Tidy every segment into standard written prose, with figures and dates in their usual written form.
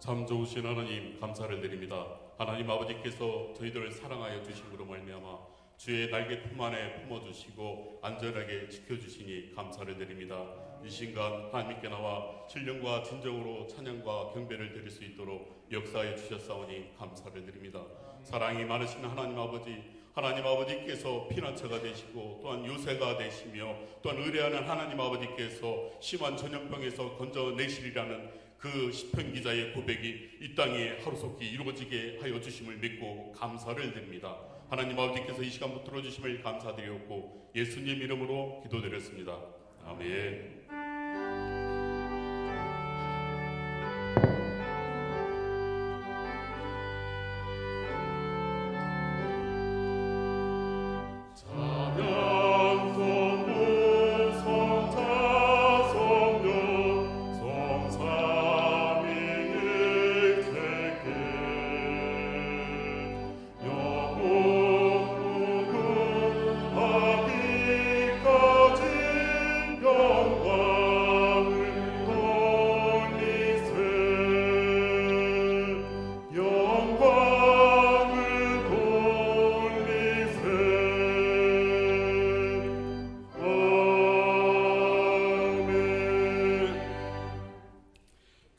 참 좋으신 하나님 감사를 드립니다. 하나님 아버지께서 저희들을 사랑하여 주심으로 말미암아 주의 날개 품 안에 품어주시고 안전하게 지켜주시니 감사를 드립니다. 이 순간 하나님께 나와 신령과 진정으로 찬양과 경배를 드릴 수 있도록 역사해 주셨사오니 감사를 드립니다. 사랑이 많으신 하나님 아버지께서 피난처가 되시고 또한 요새가 되시며 또한 의뢰하는 하나님 아버지께서 심한 전염병에서 건져내시리라는 그 시편 기자의 고백이 이 땅에 하루속히 이루어지게 하여 주심을 믿고 감사를 드립니다. 하나님 아버지께서 이 시간부터 들어주심을 감사드리었고 예수님 이름으로 기도드렸습니다. 아멘.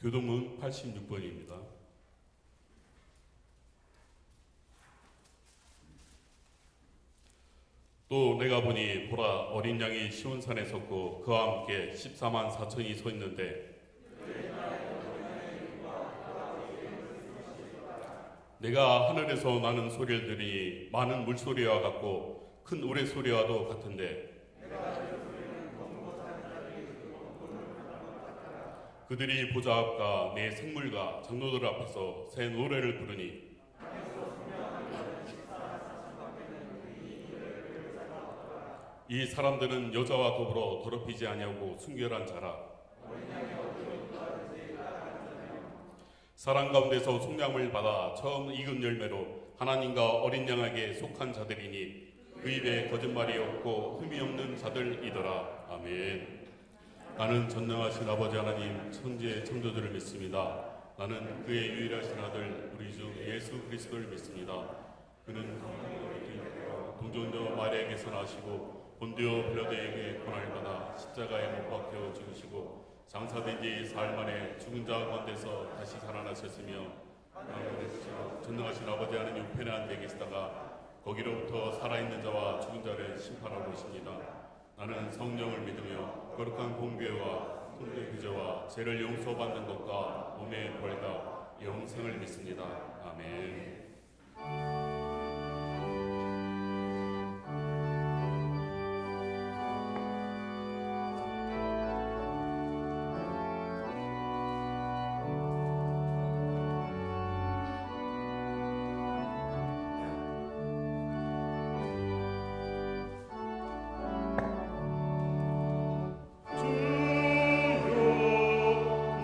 교동문 86번입니다. 또 내가 보니 보라 어린 양이 시온산에 섰고 그와 함께 14만 4천이 서 있는데 내가 하늘에서 나는 소리를 들으니 많은 물소리와 같고 큰 우레소리와도 같은데 그들이 보좌 앞과 내 생물과 장로들 앞에서 새 노래를 부르니 이 사람들은 여자와 더불어 더럽히지 아니하고 순결한 자라. 사랑 가운데서 속량을 받아 처음 익은 열매로 하나님과 어린 양에게 속한 자들이니 그 입에 거짓말이 없고 흠이 없는 자들이더라. 아멘. 나는 전능하신 아버지 하나님 천지의 창조주를 믿습니다. 나는 그의 유일하신 아들 우리 주 예수 그리스도를 믿습니다. 그는 동정녀 마리아에게서 나시고 본디오 빌라도에게 고난을 받아 십자가에 못 박혀 죽으시고 장사된 지 사흘 만에 죽은 자 가운데서 다시 살아나셨으며 전능하신 아버지 하나님 우편에 앉아 계시다가 거기로부터 살아있는 자와 죽은 자를 심판하고 있습니다. 나는 성령을 믿으며 거룩한 공교회와 성도의 구제와 죄를 용서받는 것과 몸의 벌다 영생을 믿습니다. 아멘.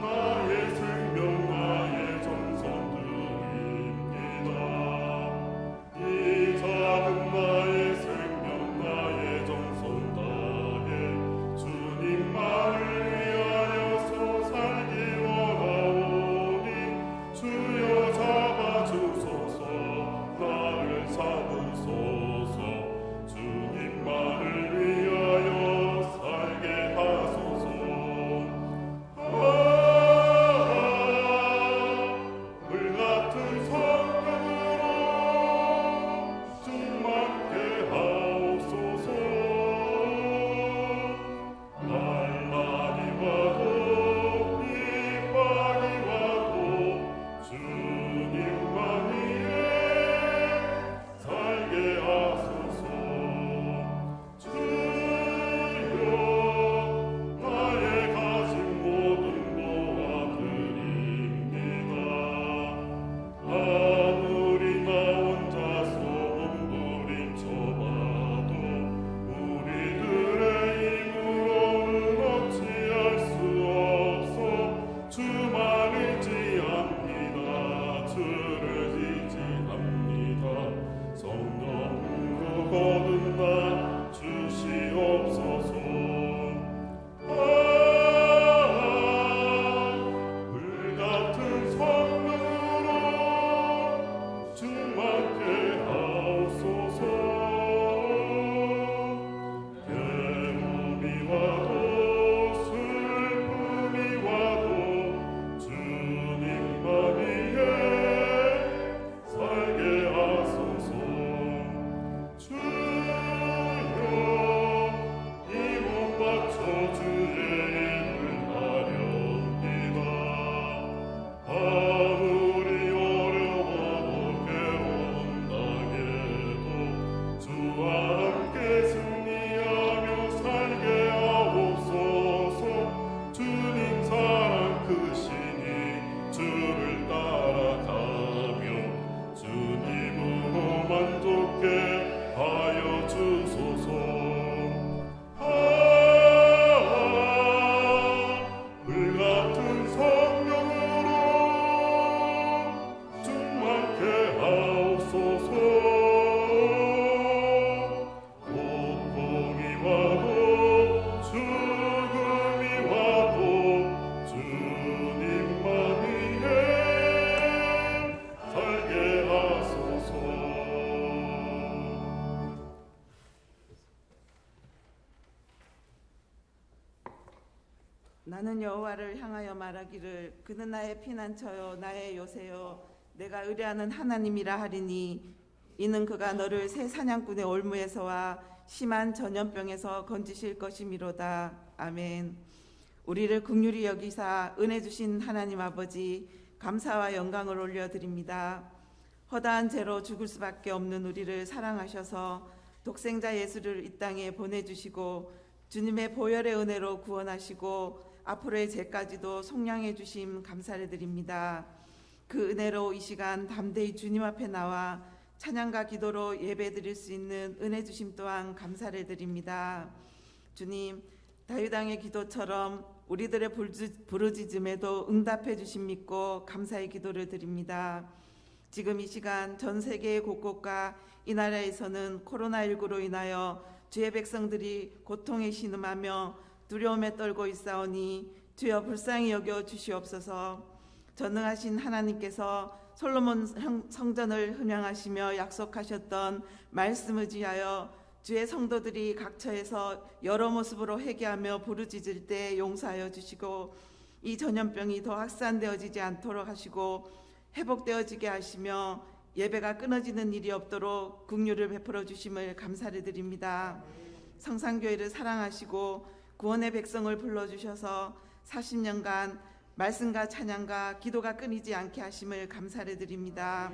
나의 생명 나의 정성 드립니다. 주를 따라가며 주님으로 만족해 하여 주소서. 불같은 성령으로 충만케 하옵소서. 고통이 와도 죽음이 와도 주님만 위해 살게 하소서. 나는 여호와를 향하여 말하기를 그는 나의 피난처요 나의 요새요 내가 의뢰하는 하나님이라 하리니 이는 그가 너를 새 사냥꾼의 올무에서와 심한 전염병에서 건지실 것이미로다. 아멘. 우리를 긍휼히 여기사 은혜 주신 하나님 아버지 감사와 영광을 올려드립니다. 허다한 죄로 죽을 수밖에 없는 우리를 사랑하셔서 독생자 예수를 이 땅에 보내주시고 주님의 보혈의 은혜로 구원하시고 앞으로의 죄까지도 속량해 주심 감사를 드립니다. 그 은혜로 이 시간 담대히 주님 앞에 나와 찬양과 기도로 예배 드릴 수 있는 은혜 주심 또한 감사를 드립니다. 주님, 다윗왕의 기도처럼 우리들의 부르짖음에도 응답해 주심 믿고 감사의 기도를 드립니다. 지금 이 시간 전 세계 곳곳과 이 나라에서는 코로나19로 인하여 주의 백성들이 고통에 신음하며 두려움에 떨고 있사오니 주여 불쌍히 여겨 주시옵소서. 전능하신 하나님께서 솔로몬 성전을 hun양하시며 약속하셨던 말씀을 지하여 주의 성도들이 각처에서 여러 모습으로 회개하며 부르짖을 때 용서하여 주시고 이 전염병이 더 확산되어지지 않도록 하시고 회복되어지게 하시며 예배가 끊어지는 일이 없도록 긍휼을 베풀어 주심을 감사를 드립니다. 성산교회를 사랑하시고 구원의 백성을 불러주셔서 40년간 말씀과 찬양과 기도가 끊이지 않게 하심을 감사를 드립니다.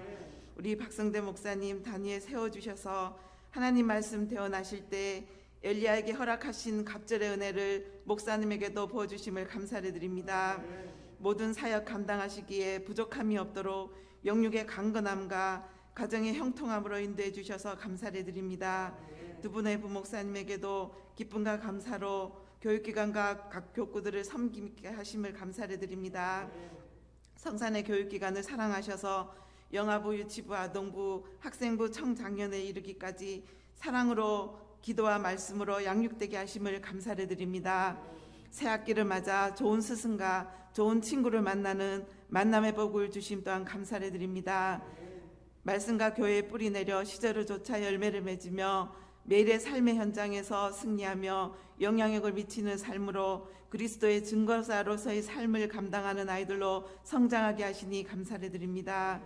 우리 박성대 목사님 단위에 세워주셔서 하나님 말씀 대언하실 때 엘리야에게 허락하신 갑절의 은혜를 목사님에게도 부어주심을 감사를 드립니다. 모든 사역 감당하시기에 부족함이 없도록 영육의 강건함과 가정의 형통함으로 인도해 주셔서 감사를 드립니다. 두 분의 부목사님에게도 기쁨과 감사로 교육기관과 각 교구들을 섬기게 하심을 감사를 드립니다. 성산의 교육기관을 사랑하셔서 영아부, 유치부, 아동부, 학생부, 청장년에 이르기까지 사랑으로 기도와 말씀으로 양육되게 하심을 감사를 드립니다. 새 학기를 맞아 좋은 스승과 좋은 친구를 만나는 만남의 복을 주심 또한 감사를 드립니다. 말씀과 교회에 뿌리 내려 시절을 쫓아 열매를 맺으며 매일의 삶의 현장에서 승리하며 영향력을 미치는 삶으로 그리스도의 증거자로서의 삶을 감당하는 아이들로 성장하게 하시니 감사를 드립니다.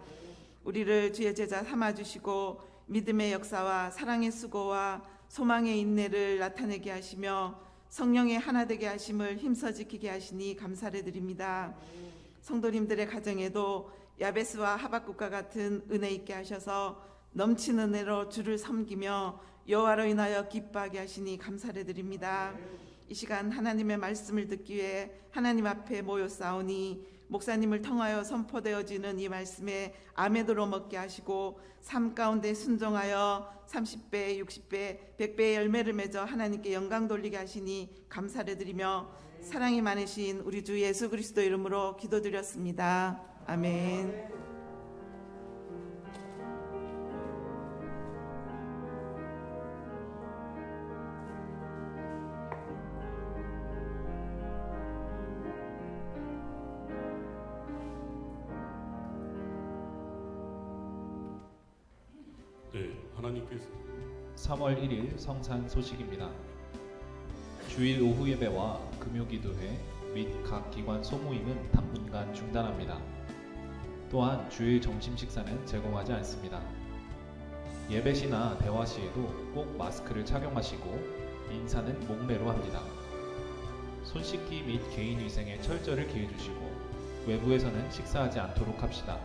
우리를 주의 제자 삼아주시고 믿음의 역사와 사랑의 수고와 소망의 인내를 나타내게 하시며 성령의 하나 되게 하심을 힘써 지키게 하시니 감사를 드립니다. 성도님들의 가정에도 야베스와 하박국과 같은 은혜 있게 하셔서 넘치는 은혜로 주를 섬기며 여호와로 인하여 기뻐하게 하시니 감사를 드립니다. 이 시간 하나님의 말씀을 듣기 위해 하나님 앞에 모였사오니 목사님을 통하여 선포되어지는 이 말씀에 아멘으로 먹게 하시고 삶 가운데 순종하여 30배, 60배, 100배의 열매를 맺어 하나님께 영광 돌리게 하시니 감사를 드리며 사랑이 많으신 우리 주 예수 그리스도 이름으로 기도드렸습니다. 아멘. 네, 하나님께서 3월 1일 성산 소식입니다. 주일 오후 예배와 금요기도회 및 각 기관 소모임은 당분간 중단합니다. 또한 주일 점심 식사는 제공하지 않습니다. 예배 시나 대화 시에도 꼭 마스크를 착용하시고 인사는 목례로 합니다. 손 씻기 및 개인 위생에 철저를 기해주시고 외부에서는 식사하지 않도록 합시다.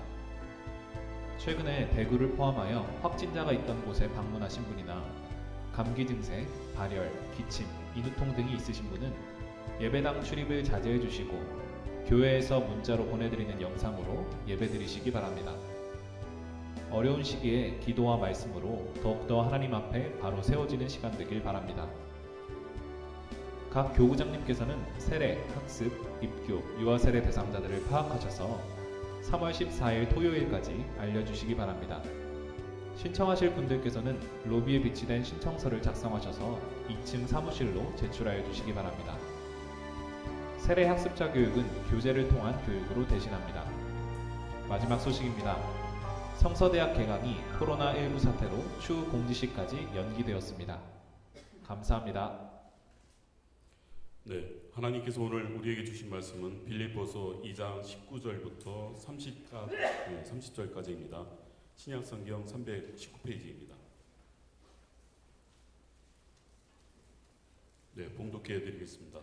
최근에 대구를 포함하여 확진자가 있던 곳에 방문하신 분이나 감기 증세, 발열, 기침, 인후통 등이 있으신 분은 예배당 출입을 자제해 주시고 교회에서 문자로 보내드리는 영상으로 예배드리시기 바랍니다. 어려운 시기에 기도와 말씀으로 더욱더 하나님 앞에 바로 세워지는 시간 되길 바랍니다. 각 교구장님께서는 세례, 학습, 입교, 유아세례 대상자들을 파악하셔서 3월 14일 토요일까지 알려주시기 바랍니다. 신청하실 분들께서는 로비에 비치된 신청서를 작성하셔서 2층 사무실로 제출하여 주시기 바랍니다. 세례 학습자 교육은 교재를 통한 교육으로 대신합니다. 마지막 소식입니다. 성서대학 개강이 코로나19 사태로 추후 공지시까지 연기되었습니다. 감사합니다. 네, 하나님께서 오늘 우리에게 주신 말씀은 빌립보서 2장 19절부터 30절까지입니다. 신약성경 319페이지입니다. 네, 봉독해 드리겠습니다.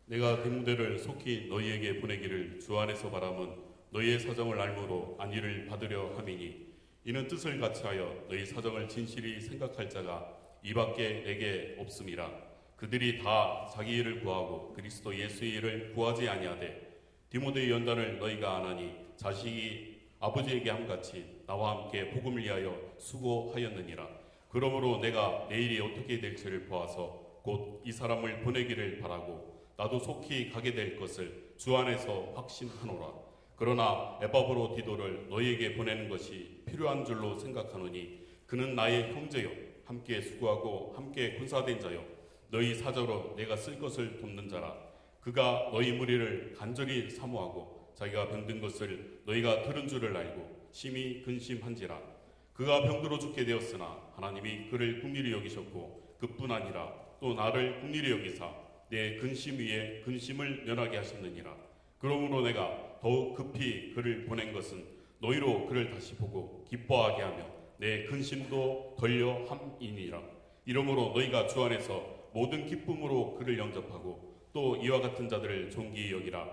내가 디모데를 속히 너희에게 보내기를 주 안에서 바람은 너희의 사정을 알므로 안위를 받으려 함이니 이는 뜻을 같이하여 너희 사정을 진실히 생각할 자가 이밖에 내게 없음이라. 그들이 다 자기 일을 구하고 그리스도 예수의 일을 구하지 아니하되 디모데의 연단을 너희가 안하니 자식이 아버지에게 함같이 나와 함께 복음을 위하여 수고하였느니라. 그러므로 내가 내일이 어떻게 될지를 보아서 곧 이 사람을 보내기를 바라고 나도 속히 가게 될 것을 주 안에서 확신하노라. 그러나 에바브로디도를 너희에게 보내는 것이 필요한 줄로 생각하노니 그는 나의 형제요 함께 수고하고 함께 군사된 자요 너희 사저로 내가 쓸 것을 돕는 자라. 그가 너희 무리를 간절히 사모하고 자기가 병든 것을 너희가 들은 줄을 알고 심히 근심한지라. 그가 병들어 죽게 되었으나 하나님이 그를 긍휼히 여기셨고 그뿐 아니라 또 나를 긍휼히 여기사 내 근심 위에 근심을 면하게 하셨느니라. 그러므로 내가 더욱 급히 그를 보낸 것은 너희로 그를 다시 보고 기뻐하게 하며 내 근심도 덜려 함이니라. 이러므로 너희가 주 안에서 모든 기쁨으로 그를 영접하고 또 이와 같은 자들을 존귀히 여기라.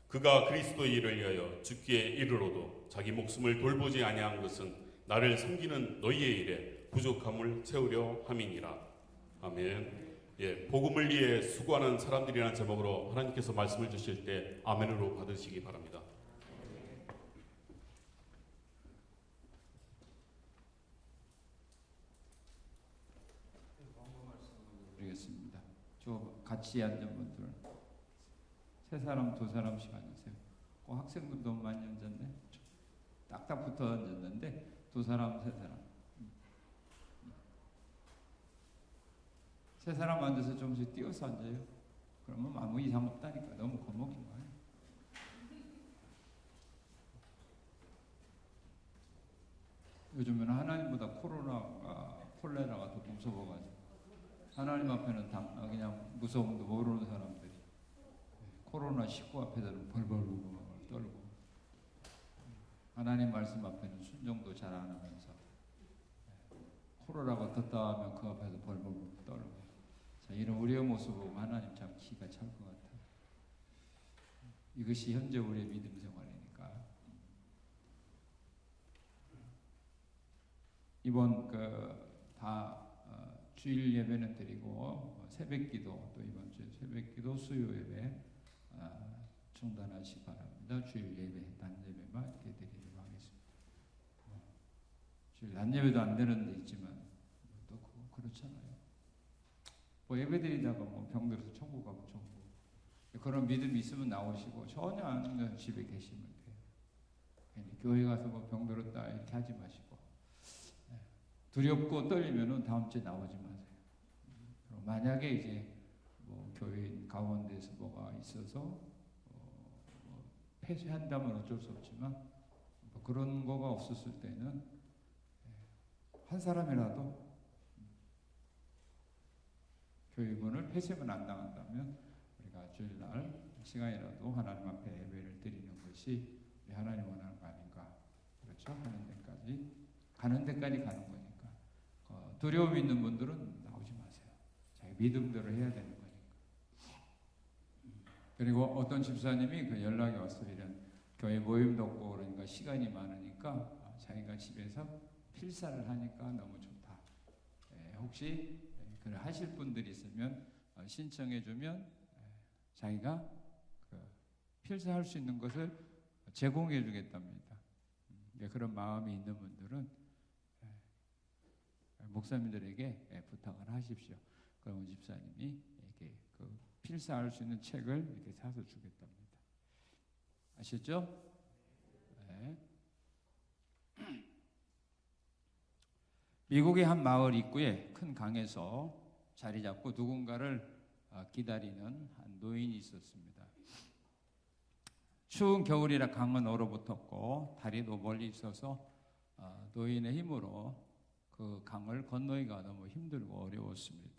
그가 그리스도의 일을 위하여 죽기에 이르러도 자기 목숨을 돌보지 아니한 것은 나를 섬기는 너희의 일에 부족함을 채우려 함이니라. 아멘. 예, 복음을 위해 수고하는 사람들이라는 제목으로 하나님께서 말씀을 주실 때 아멘으로 받으시기 바랍니다. 드리겠습니다. 저 같이 앉은 분들 세 사람 두 사람씩 앉으세요. 학생들 너무 많이 앉았네. 딱딱 붙어 앉았는데 두 사람 세 사람. 세 사람 앉아서 조금씩 띄어서 앉아요. 그러면 아무 이상 없다니까. 너무 겁먹인 거예요. 요즘에는 하나님보다 콜레라가 더 무서워가지고 하나님 앞에는 그냥 무서움도 모르는 사람들이 코로나19 앞에서는 벌벌 떨고 하나님 말씀 앞에는 순종도 잘 안 하면서 코로나가 떴다 하면 그 앞에서 벌벌 떨고 자, 이런 우리의 모습을 보면 하나님 참 기가 찰 것 같아요. 이것이 현재 우리의 믿음 생활이니까. 이번 주일 예배는 드리고 새벽기도 또 이번 주 새벽기도 수요 예배 중단하시기 바랍니다. 주일 예배 낮 예배만 이렇게 드리도록 하겠습니다. 주일 낮 예배도 안 되는 데 있지만 또 그렇잖아요. 예배 드리다가 병들어서 천국 가고 천국 그런 믿음이 있으면 나오시고 전혀 안 하면 집에 계시면 돼요. 괜히 교회 가서 병들었다 이렇게 하지 마시고 두렵고 떨리면은 다음 주에 나오지 마세요. 만약에 이제 교회 가운데서 뭐가 있어서 폐쇄한다면 어쩔 수 없지만 그런 거가 없었을 때는 한 사람이라도 교회 문을 폐쇄만 안 당한다면 우리가 주일날 시간이라도 하나님 앞에 예배를 드리는 것이 우리 하나님 원하는 거 아닌가. 그렇죠? 가는 데까지 가는 거니까. 두려움 있는 분들은 나오지 마세요. 자기 믿음대로 해야 되는 거니까. 그리고 어떤 집사님이 연락이 왔어요. 이런 교회 모임도 없고 그러니까 시간이 많으니까 자기가 집에서 필사를 하니까 너무 좋다. 혹시 하실 분들이 있으면 신청해 주면 자기가 필사할 수 있는 것을 제공해 주겠답니다. 그런 마음이 있는 분들은 목사님들에게 부탁을 하십시오. 그러면 집사님이 이렇게 그 필사할 수 있는 책을 이렇게 사서 주겠답니다. 아시죠? 네. 미국의 한 마을 입구에 큰 강에서 자리 잡고 누군가를 기다리는 한 노인이 있었습니다. 추운 겨울이라 강은 얼어붙었고 다리도 멀리 있어서 노인의 힘으로 그 강을 건너기가 너무 힘들고 어려웠습니다.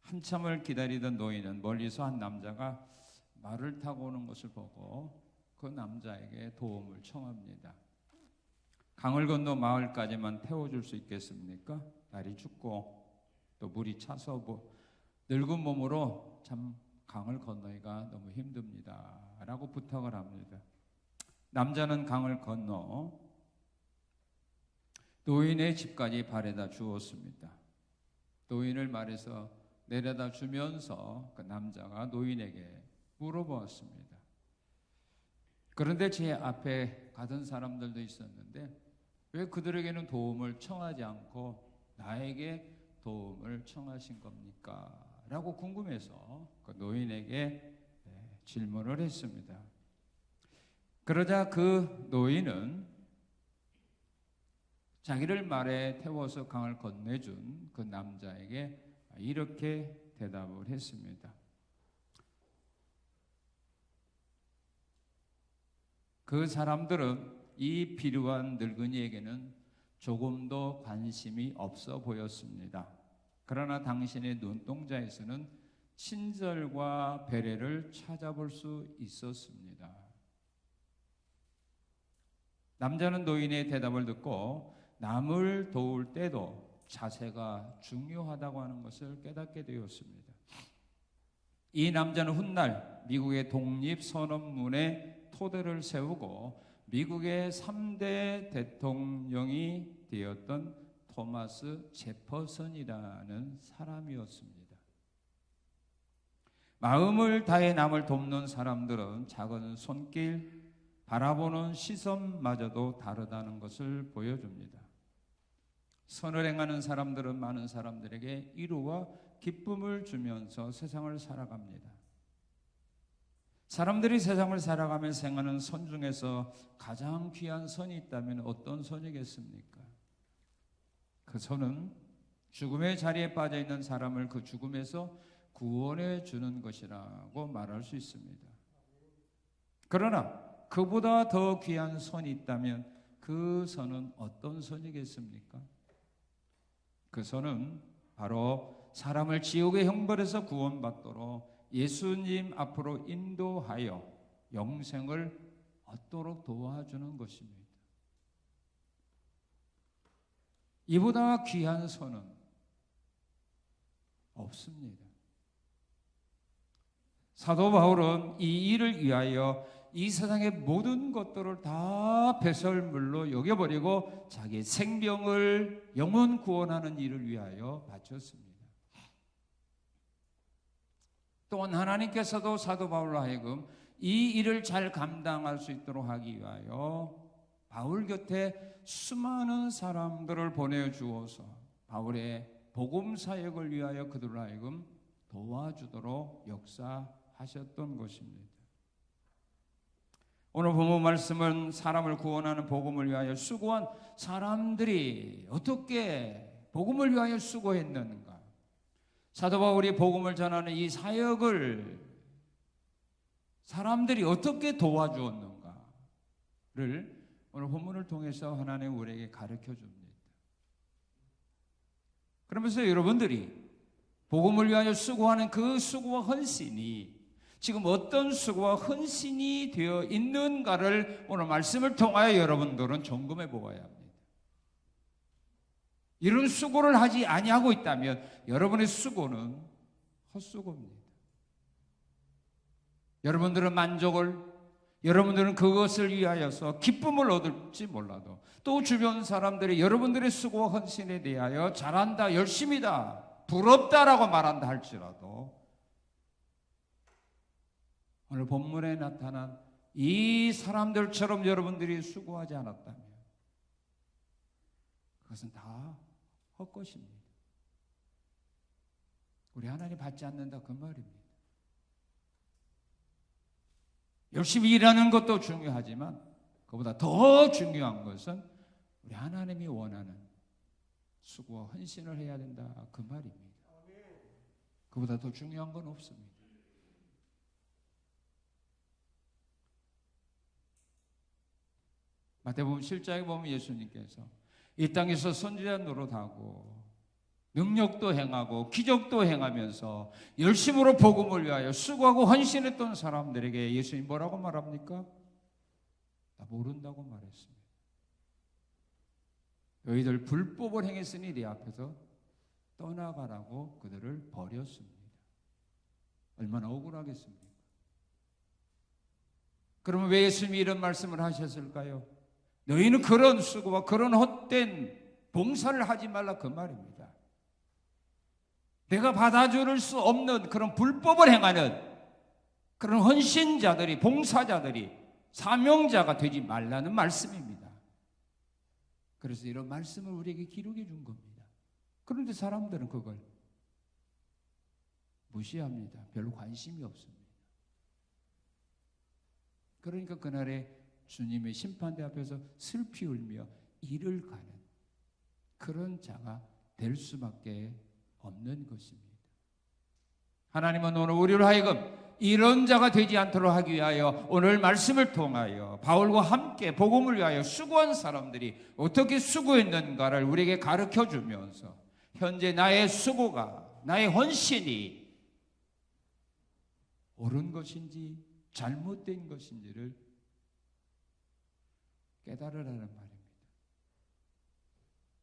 한참을 기다리던 노인은 멀리서 한 남자가 말을 타고 오는 것을 보고 그 남자에게 도움을 청합니다. 강을 건너 마을까지만 태워줄 수 있겠습니까? 날이 춥고 또 물이 차서 늙은 몸으로 참 강을 건너기가 너무 힘듭니다 라고 부탁을 합니다. 남자는 강을 건너 노인의 집까지 바래다 주었습니다. 노인을 말해서 내려다 주면서 그 남자가 노인에게 물어보았습니다. 그런데 제 앞에 가던 사람들도 있었는데 왜 그들에게는 도움을 청하지 않고 나에게 도움을 청하신 겁니까? 라고 궁금해서 그 노인에게 질문을 했습니다. 그러자 그 노인은 자기를 말에 태워서 강을 건네준 그 남자에게 이렇게 대답을 했습니다. 그 사람들은 이 필요한 늙은이에게는 조금도 관심이 없어 보였습니다. 그러나 당신의 눈동자에서는 친절과 배려를 찾아볼 수 있었습니다. 남자는 노인의 대답을 듣고 남을 도울 때도 자세가 중요하다고 하는 것을 깨닫게 되었습니다. 이 남자는 훗날 미국의 독립선언문에 토대를 세우고 미국의 3대 대통령이 되었던 토마스 제퍼슨이라는 사람이었습니다. 마음을 다해 남을 돕는 사람들은 작은 손길, 바라보는 시선마저도 다르다는 것을 보여줍니다. 선을 행하는 사람들은 많은 사람들에게 위로와 기쁨을 주면서 세상을 살아갑니다. 사람들이 세상을 살아가면서 행하는 선 중에서 가장 귀한 선이 있다면 어떤 선이겠습니까? 그 선은 죽음의 자리에 빠져 있는 사람을 그 죽음에서 구원해 주는 것이라고 말할 수 있습니다. 그러나 그보다 더 귀한 선이 있다면 그 선은 어떤 선이겠습니까? 그 선은 바로 사람을 지옥의 형벌에서 구원받도록 예수님 앞으로 인도하여 영생을 얻도록 도와주는 것입니다. 이보다 귀한 선은 없습니다. 사도 바울은 이 일을 위하여 이 세상의 모든 것들을 다 배설물로 여겨버리고 자기의 생명을 영원 구원하는 일을 위하여 바쳤습니다. 또한 하나님께서도 사도 바울로 하여금 이 일을 잘 감당할 수 있도록 하기 위하여 바울 곁에 수많은 사람들을 보내주어서 바울의 복음 사역을 위하여 그들을 하여금 도와주도록 역사하셨던 것입니다. 오늘 본문 말씀은 사람을 구원하는 복음을 위하여 수고한 사람들이 어떻게 복음을 위하여 수고했는가, 사도 바울이 복음을 전하는 이 사역을 사람들이 어떻게 도와주었는가를 오늘 본문을 통해서 하나님 우리에게 가르쳐 줍니다. 그러면서 여러분들이 복음을 위하여 수고하는 그 수고와 헌신이 지금 어떤 수고와 헌신이 되어 있는가를 오늘 말씀을 통하여 여러분들은 점검해 보아야 합니다. 이런 수고를 하지 아니하고 있다면 여러분의 수고는 헛수고입니다. 여러분들은 여러분들은 그것을 위하여서 기쁨을 얻을지 몰라도 또 주변 사람들이 여러분들의 수고와 헌신에 대하여 잘한다, 열심이다, 부럽다라고 말한다 할지라도 오늘 본문에 나타난 이 사람들처럼 여러분들이 수고하지 않았다면 그것은 다 헛것입니다. 우리 하나님 받지 않는다 그 말입니다. 열심히 일하는 것도 중요하지만 그보다 더 중요한 것은 우리 하나님이 원하는 수고와 헌신을 해야 된다 그 말입니다. 그보다 더 중요한 건 없습니다. 마태복음 7장에 보면 예수님께서 이 땅에서 선지자 노릇하고 능력도 행하고 기적도 행하면서 열심으로 복음을 위하여 수고하고 헌신했던 사람들에게 예수님 뭐라고 말합니까? 나 모른다고 말했습니다. 너희들 불법을 행했으니 네 앞에서 떠나가라고 그들을 버렸습니다. 얼마나 억울하겠습니까? 그러면 왜 예수님이 이런 말씀을 하셨을까요? 너희는 그런 수고와 그런 헛된 봉사를 하지 말라 그 말입니다. 내가 받아줄 수 없는 그런 불법을 행하는 그런 헌신자들이, 봉사자들이 사명자가 되지 말라는 말씀입니다. 그래서 이런 말씀을 우리에게 기록해 준 겁니다. 그런데 사람들은 그걸 무시합니다. 별로 관심이 없습니다. 그러니까 그날에 주님의 심판대 앞에서 슬피 울며 이를 가는 그런 자가 될 수밖에 없는 것입니다. 하나님은 오늘 우리를 하여금 이런 자가 되지 않도록 하기 위하여 오늘 말씀을 통하여 바울과 함께 복음을 위하여 수고한 사람들이 어떻게 수고했는가를 우리에게 가르쳐 주면서 현재 나의 수고가, 나의 헌신이 옳은 것인지 잘못된 것인지를 깨달으라는 말입니다.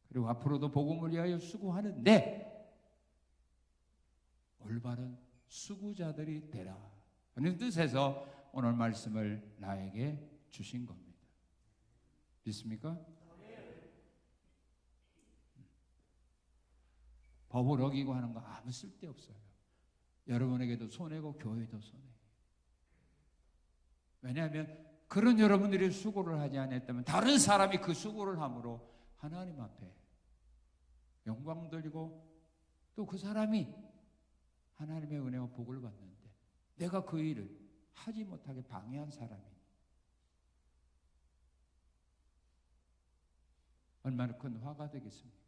그리고 앞으로도 복음을 위하여 수고하는데 올바른 수고자들이 되라 하는 뜻에서 오늘 말씀을 나에게 주신 겁니다. 믿습니까? 법을 어기고 하는 거 아무 쓸데없어요. 여러분에게도 손해고 교회도 손해예요. 왜냐하면 그런 여러분들이 수고를 하지 않았다면 다른 사람이 그 수고를 함으로 하나님 앞에 영광 돌리고 또 그 사람이 하나님의 은혜와 복을 받는데 내가 그 일을 하지 못하게 방해한 사람이 얼마나 큰 화가 되겠습니까?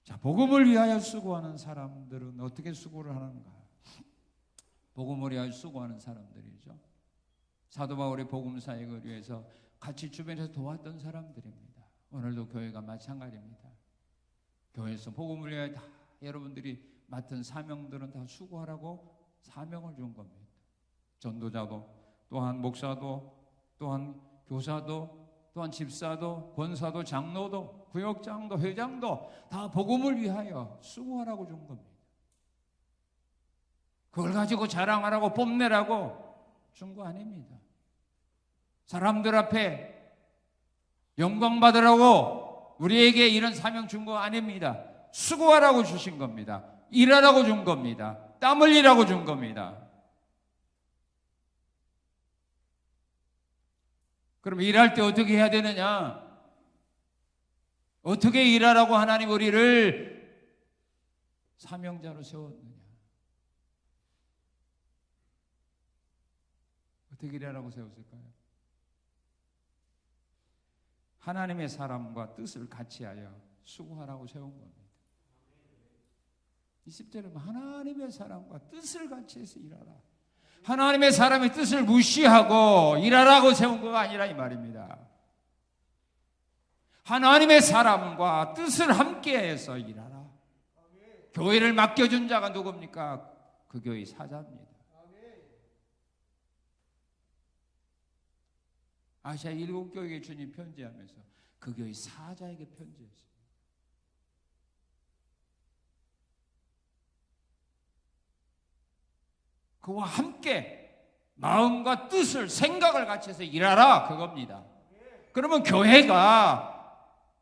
자, 복음을 위하여 수고하는 사람들은 어떻게 수고를 하는가? 복음을 위하여 수고하는 사람들이죠. 사도 바울이 복음 사역을 위해서 같이 주변에서 도왔던 사람들입니다. 오늘도 교회가 마찬가지입니다. 교회에서 복음을 위하여 다 여러분들이 맡은 사명들은 다 수고하라고 사명을 준 겁니다. 전도자도, 또한 목사도, 또한 교사도, 또한 집사도, 권사도, 장로도, 구역장도, 회장도 다 복음을 위하여 수고하라고 준 겁니다. 그걸 가지고 자랑하라고 뽐내라고 준 거 아닙니다. 사람들 앞에 영광 받으라고 우리에게 이런 사명 준 거 아닙니다. 수고하라고 주신 겁니다. 일하라고 준 겁니다. 땀 흘리라고 준 겁니다. 그럼 일할 때 어떻게 해야 되느냐? 어떻게 일하라고 하나님 우리를 사명자로 세웠느냐? 어떻게 일하라고 세웠을까요? 하나님의 사람과 뜻을 같이하여 수고하라고 세운 겁니다. 20절에 하나님의 사람과 뜻을 같이해서 일하라. 하나님의 사람의 뜻을 무시하고 일하라고 세운 거가 아니라 이 말입니다. 하나님의 사람과 뜻을 함께해서 일하라. 교회를 맡겨준 자가 누굽니까? 그 교회 사자입니다. 아시아 7교회에 주님 편지하면서 그 교회 사자에게 편지했어요. 그와 함께 마음과 뜻을, 생각을 같이 해서 일하라 그겁니다. 그러면 교회가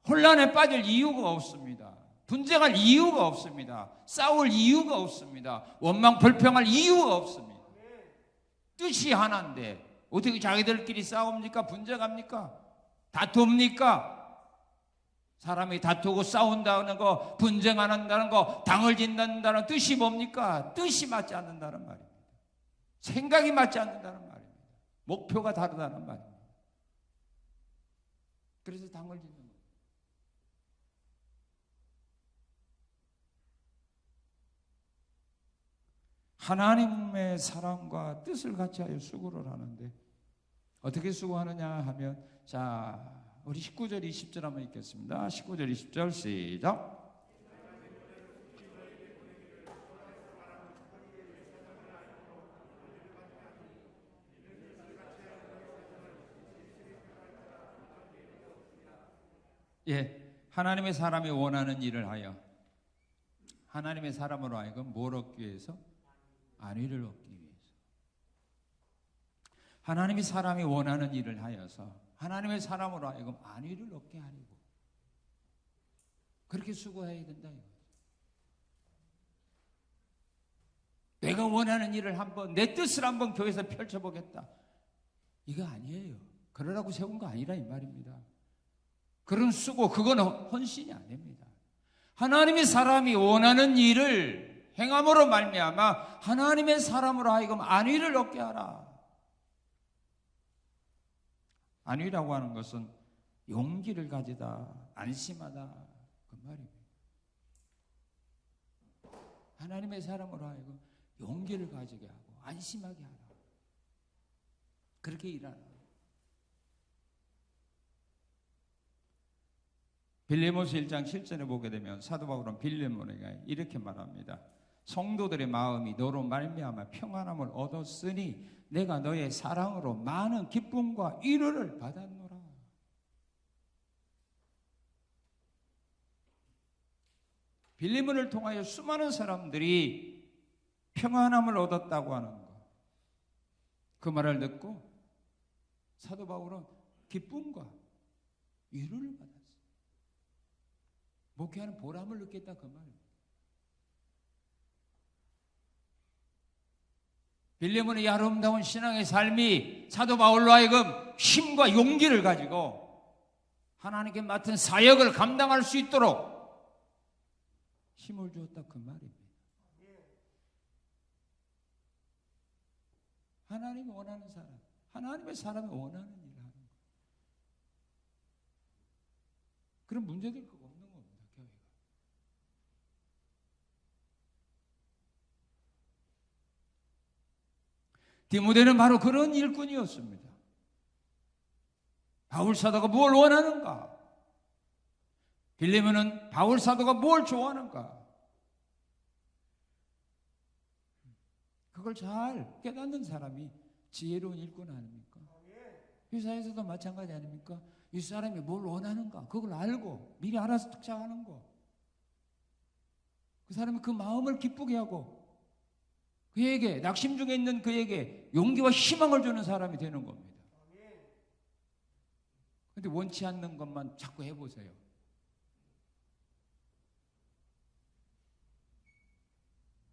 혼란에 빠질 이유가 없습니다. 분쟁할 이유가 없습니다. 싸울 이유가 없습니다. 원망 불평할 이유가 없습니다. 뜻이 하나인데 어떻게 자기들끼리 싸웁니까? 분쟁합니까? 다툽니까? 사람이 다투고 싸운다는 거, 분쟁 안 한다는 거, 당을 짓는다는 뜻이 뭡니까? 뜻이 맞지 않는다는 말입니다. 생각이 맞지 않는다는 말입니다. 목표가 다르다는 말입니다. 그래서 당을 짓는 거예요. 하나님의 사랑과 뜻을 같이 하여 수고를 하는데 어떻게 수고하느냐 하면, 자, 우리 19절 20절 한번 읽겠습니다. 19절 20절 시작. 예, 하나님의 사람이 원하는 일을 하여 하나님의 사람으로 하여금 뭘 얻기 위해서? 안위를 얻기 위해서. 하나님이 사람이 원하는 일을 하여서 하나님의 사람으로 하여금 안위를 얻게 하려고 그렇게 수고해야 된다 이거죠. 내가 원하는 일을 한번, 내 뜻을 한번 교회에서 펼쳐보겠다, 이거 아니에요. 그러라고 세운 거 아니라 이 말입니다. 그런 수고, 그건 헌신이 아닙니다. 하나님의 사람이 원하는 일을 행함으로 말미암아 하나님의 사람으로 하여금 안위를 얻게 하라. 안위라고 하는 것은 용기를 가지다, 안심하다, 그 말입니다. 하나님의 사람으로 하여금 용기를 가지게 하고 안심하게 하라. 그렇게 일하라. 빌레몬서 1장 7절에 보게 되면 사도 바울은 빌레몬에게 이렇게 말합니다. 성도들의 마음이 너로 말미암아 평안함을 얻었으니 내가 너의 사랑으로 많은 기쁨과 위로를 받았노라. 빌레몬을 통하여 수많은 사람들이 평안함을 얻었다고 하는 것, 그 말을 듣고 사도 바울은 기쁨과 위로를 받았어요. 목회하는 보람을 느꼈다, 그 말입니다. 빌레몬의 아름다운 신앙의 삶이 사도 바울로 하여금 힘과 용기를 가지고 하나님께 맡은 사역을 감당할 수 있도록 힘을 주었다, 그 말입니다. 하나님이 원하는 사람, 하나님의 사람이 원하는 일을 하는 거예요. 그런 문제들 그거 없는 겁니다, 교회가. 디모데는 바로 그런 일꾼이었습니다. 바울 사도가 뭘 원하는가? 빌레몬은 바울 사도가 뭘 좋아하는가? 그걸 잘 깨닫는 사람이 지혜로운 일꾼 아닙니까? 회사에서도 마찬가지 아닙니까? 이 사람이 뭘 원하는가? 그걸 알고 미리 알아서 특정하는 거. 그 사람이 그 마음을 기쁘게 하고 그에게, 낙심 중에 있는 그에게 용기와 희망을 주는 사람이 되는 겁니다. 그런데 원치 않는 것만 자꾸 해보세요.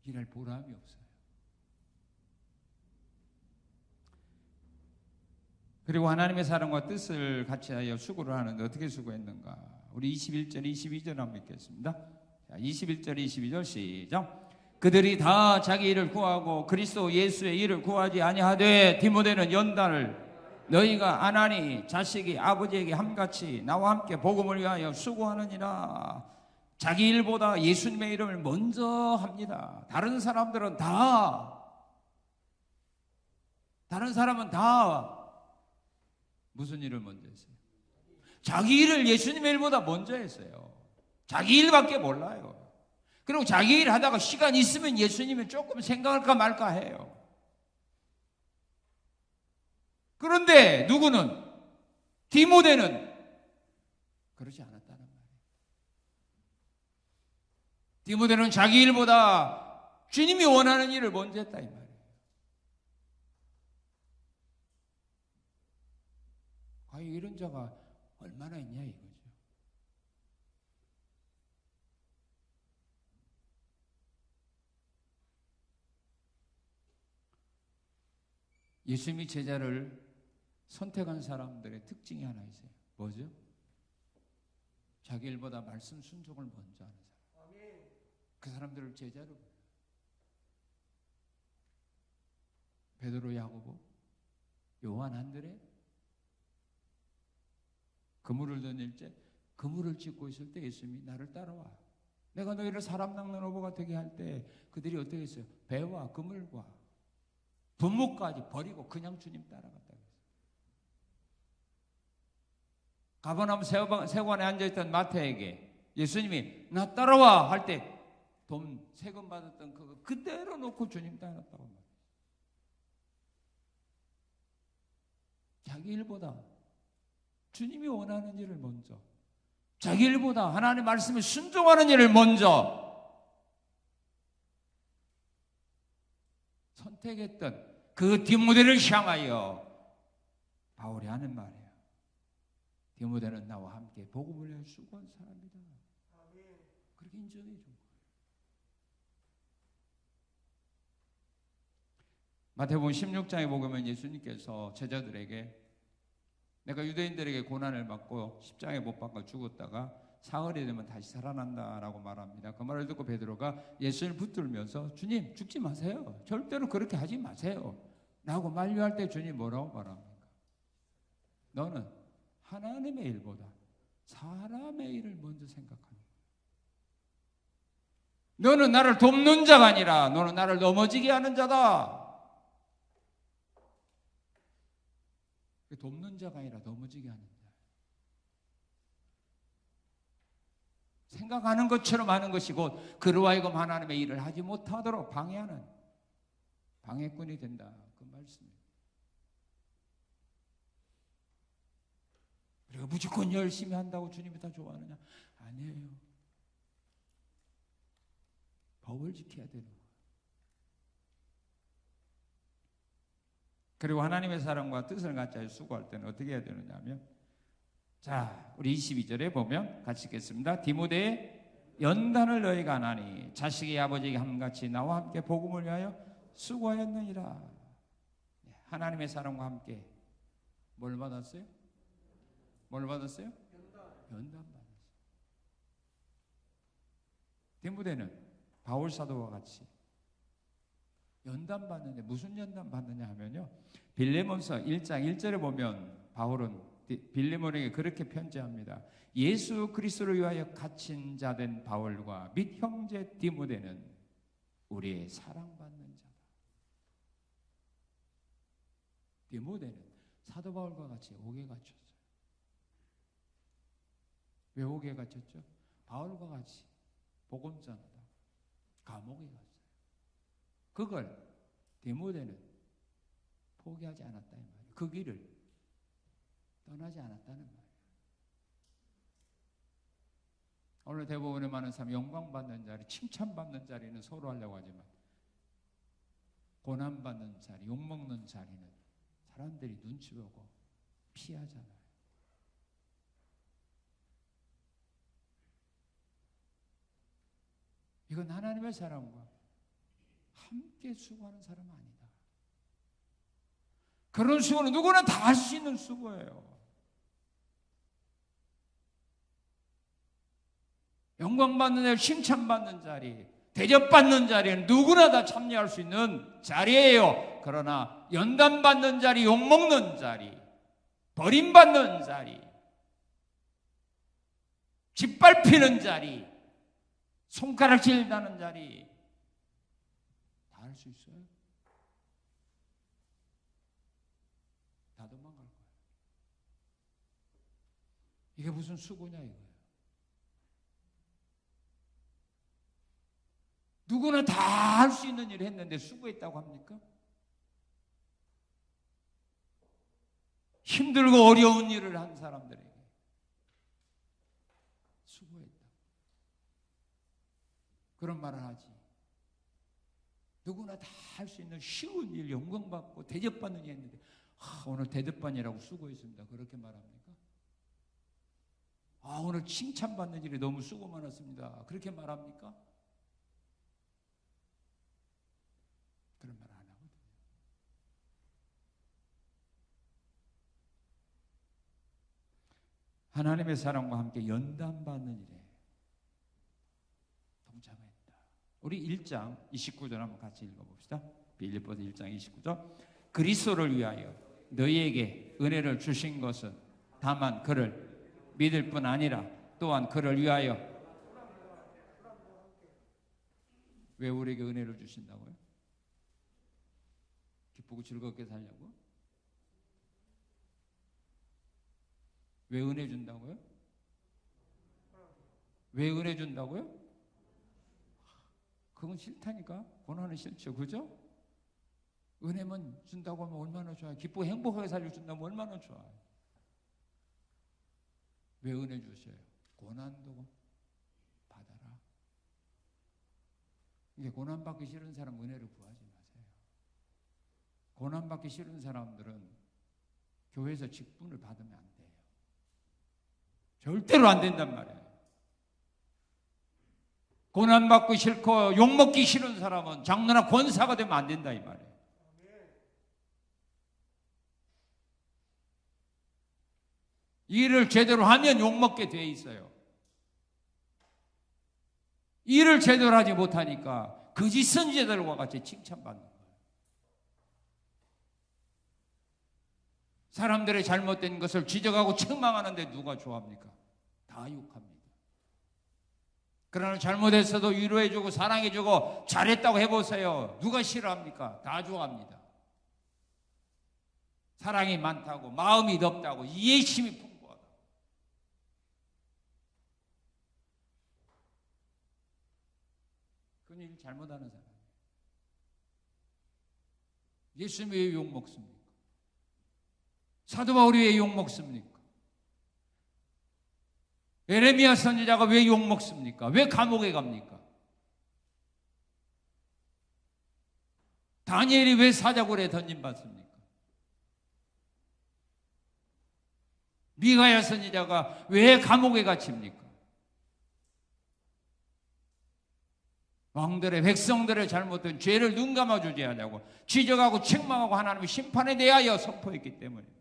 일할 보람이 없어요. 그리고 하나님의 사랑과 뜻을 같이 하여 수고를 하는데 어떻게 수고했는가? 우리 21절, 22절 한번 읽겠습니다. 자, 21절, 22절 시작. 그들이 다 자기 일을 구하고 그리스도 예수의 일을 구하지 아니하되 디모데는 연단을 너희가 안 하니 자식이 아버지에게 함같이 나와 함께 복음을 위하여 수고하느니라. 자기 일보다 예수님의 이름을 먼저 합니다. 다른 사람은 다 무슨 일을 먼저 했어요? 자기 일을 예수님의 일보다 먼저 했어요. 자기 일밖에 몰라요. 그리고 자기 일 하다가 시간 있으면 예수님을 조금 생각할까 말까 해요. 그런데 누구는, 디모데는 그러지 않았다는 말이에요. 디모데는 자기 일보다 주님이 원하는 일을 먼저 했다 이 말이에요. 과연 이런 자가 얼마나 있냐 이거죠. 예수님이 제자를 선택한 사람들의 특징이 하나 있어요. 뭐죠? 자기 일보다 말씀 순종을 먼저 하는 사람. 그 사람들을 제자로 불러요. 베드로, 야고보, 요한, 안드레. 그물을 던질 때 그물을 짚고 있을 때 예수님이 나를 따라와. 내가 너희를 사람 낚는 어부가 되게 할 때 그들이 어떻게 했어요? 배와 그물과 분무까지 버리고 그냥 주님 따라갔다. 가버나움 세관에 앉아있던 마태에게 예수님이 나 따라와 할 때 돈 세금 받았던 그거 그대로 놓고 주님 따랐다고 말해요. 자기 일보다 주님이 원하는 일을 먼저, 자기 일보다 하나님의 말씀에 순종하는 일을 먼저 선택했던 그 디모데를 향하여 바울이 하는 말이에요. 디모데는 나와 함께 복음을 위하여 수고한 사람이다. 그렇게 인정해 준 거예요. 마태복음 16장에 보면 예수님께서 제자들에게 내가 유대인들에게 고난을 받고 십자가에 못 박아 죽었다가 사흘이 되면 다시 살아난다라고 말합니다. 그 말을 듣고 베드로가 예수님을 붙들면서 주님 죽지 마세요. 절대로 그렇게 하지 마세요. 라고 만류할 때 주님 뭐라고 말합니까? 너는 하나님의 일보다 사람의 일을 먼저 생각하는 거야. 너는 나를 돕는 자가 아니라 너는 나를 넘어지게 하는 자다. 돕는 자가 아니라 넘어지게 하는 자. 생각하는 것처럼 하는 것이 곧 그로 하여금 하나님의 일을 하지 못하도록 방해하는 방해꾼이 된다. 그 말씀이에요. 그리고 무조건 열심히 한다고 주님이 다 좋아하느냐? 아니에요. 법을 지켜야 되는 거예요. 그리고 하나님의 사랑과 뜻을 같이 하여 수고할 때는 어떻게 해야 되느냐 하면, 자, 우리 22절에 보면 같이 읽겠습니다. 디모데의 연단을 너희가 하나니 자식의 아버지에게 함같이 나와 함께 복음을 위하여 수고하였느니라. 하나님의 사랑과 함께 뭘 받았어요? 뭘 받았어요? 연단 받았어요. 디모데는 바울 사도와 같이 연단 받는데 무슨 연단 받느냐 하면요, 빌레몬서 1장 1절에 보면 바울은 빌레몬에게 그렇게 편지합니다. 예수 그리스도를 위하여 갇힌 자 된 바울과 및 형제 디모데는 우리의 사랑받는 자다. 디모데는 사도 바울과 같이 옥에 갇혔어요. 왜 옥에 갇혔죠? 바울과 같이 복음 전하다 감옥에 갔어요. 그걸 디모데는 포기하지 않았다 이 말이에요. 그 길을 떠나지 않았다는 말이에요. 오늘 대부분의 많은 사람이 영광받는 자리, 칭찬받는 자리는 서로 하려고 하지만 고난받는 자리, 욕먹는 자리는 사람들이 눈치 보고 피하잖아요. 이건 하나님의 사람과 함께 수고하는 사람은 아니다. 그런 수고는 누구나 다 할 수 있는 수고예요. 영광받는 자리, 칭찬받는 자리, 대접받는 자리는 누구나 다 참여할 수 있는 자리예요. 그러나 연단받는 자리, 욕먹는 자리, 버림받는 자리, 짓밟히는 자리, 손가락질 나는 자리 다 할 수 있어요? 다 도망갈 거예요. 이게 무슨 수고냐 이거예요. 누구나 다 할 수 있는 일을 했는데 수고했다고 합니까? 힘들고 어려운 일을 한 사람들에게 수고했다. 그런 말을 하지. 누구나 다 할 수 있는 쉬운 일, 영광받고 대접받는 일 했는데 오늘 대접반이라고 수고했습니다. 그렇게 말합니까? 오늘 칭찬받는 일이 너무 수고 많았습니다. 그렇게 말합니까? 그런 말 안 하거든요. 하나님의 사랑과 함께 연단받는 일에 동참했다. 우리 1장 29절 한번 같이 읽어봅시다. 빌립보서 1장 29절. 그리스도를 위하여 너희에게 은혜를 주신 것은 다만 그를 믿을 뿐 아니라 또한 그를 위하여 왜 우리에게 은혜를 주신다고요? 기쁘고 즐겁게 살려고? 왜 은혜 준다고요? 왜 은혜 준다고요? 그건 싫다니까. 고난은 싫죠. 그죠? 은혜만 준다고 하면 얼마나 좋아요. 기쁘고 행복하게 살려준다면 얼마나 좋아요. 왜 은혜 주셔요? 고난도 받아라. 이게 고난받기 싫은 사람 은혜를 구하지 마세요. 고난받기 싫은 사람들은 교회에서 직분을 받으면 안 돼요. 절대로 안 된단 말이에요. 고난받고 싫고 욕먹기 싫은 사람은 장로나 권사가 되면 안 된다 이 말이에요. 일을 제대로 하면 욕먹게 돼 있어요. 일을 제대로 하지 못하니까 거짓 선지자들과 같이 칭찬받는 거예요. 사람들의 잘못된 것을 지적하고 책망하는데 누가 좋아합니까? 다 욕합니다. 그러나 잘못했어도 위로해주고 사랑해주고 잘했다고 해보세요. 누가 싫어합니까? 다 좋아합니다. 사랑이 많다고, 마음이 넓다고, 이해심이 풍부하다. 그건 일 잘못하는 사람이에요. 예수님이 왜 욕먹습니까? 사도 바울이 왜 욕먹습니까? 에레미야 선지자가 왜 욕먹습니까? 왜 감옥에 갑니까? 다니엘이 왜 사자굴에 던짐받습니까? 미가야 선지자가 왜 감옥에 갇힙니까? 왕들의 백성들의 잘못된 죄를 눈 감아주지 않냐고 지적하고 책망하고 하나님의 심판에 대하여 선포했기 때문에.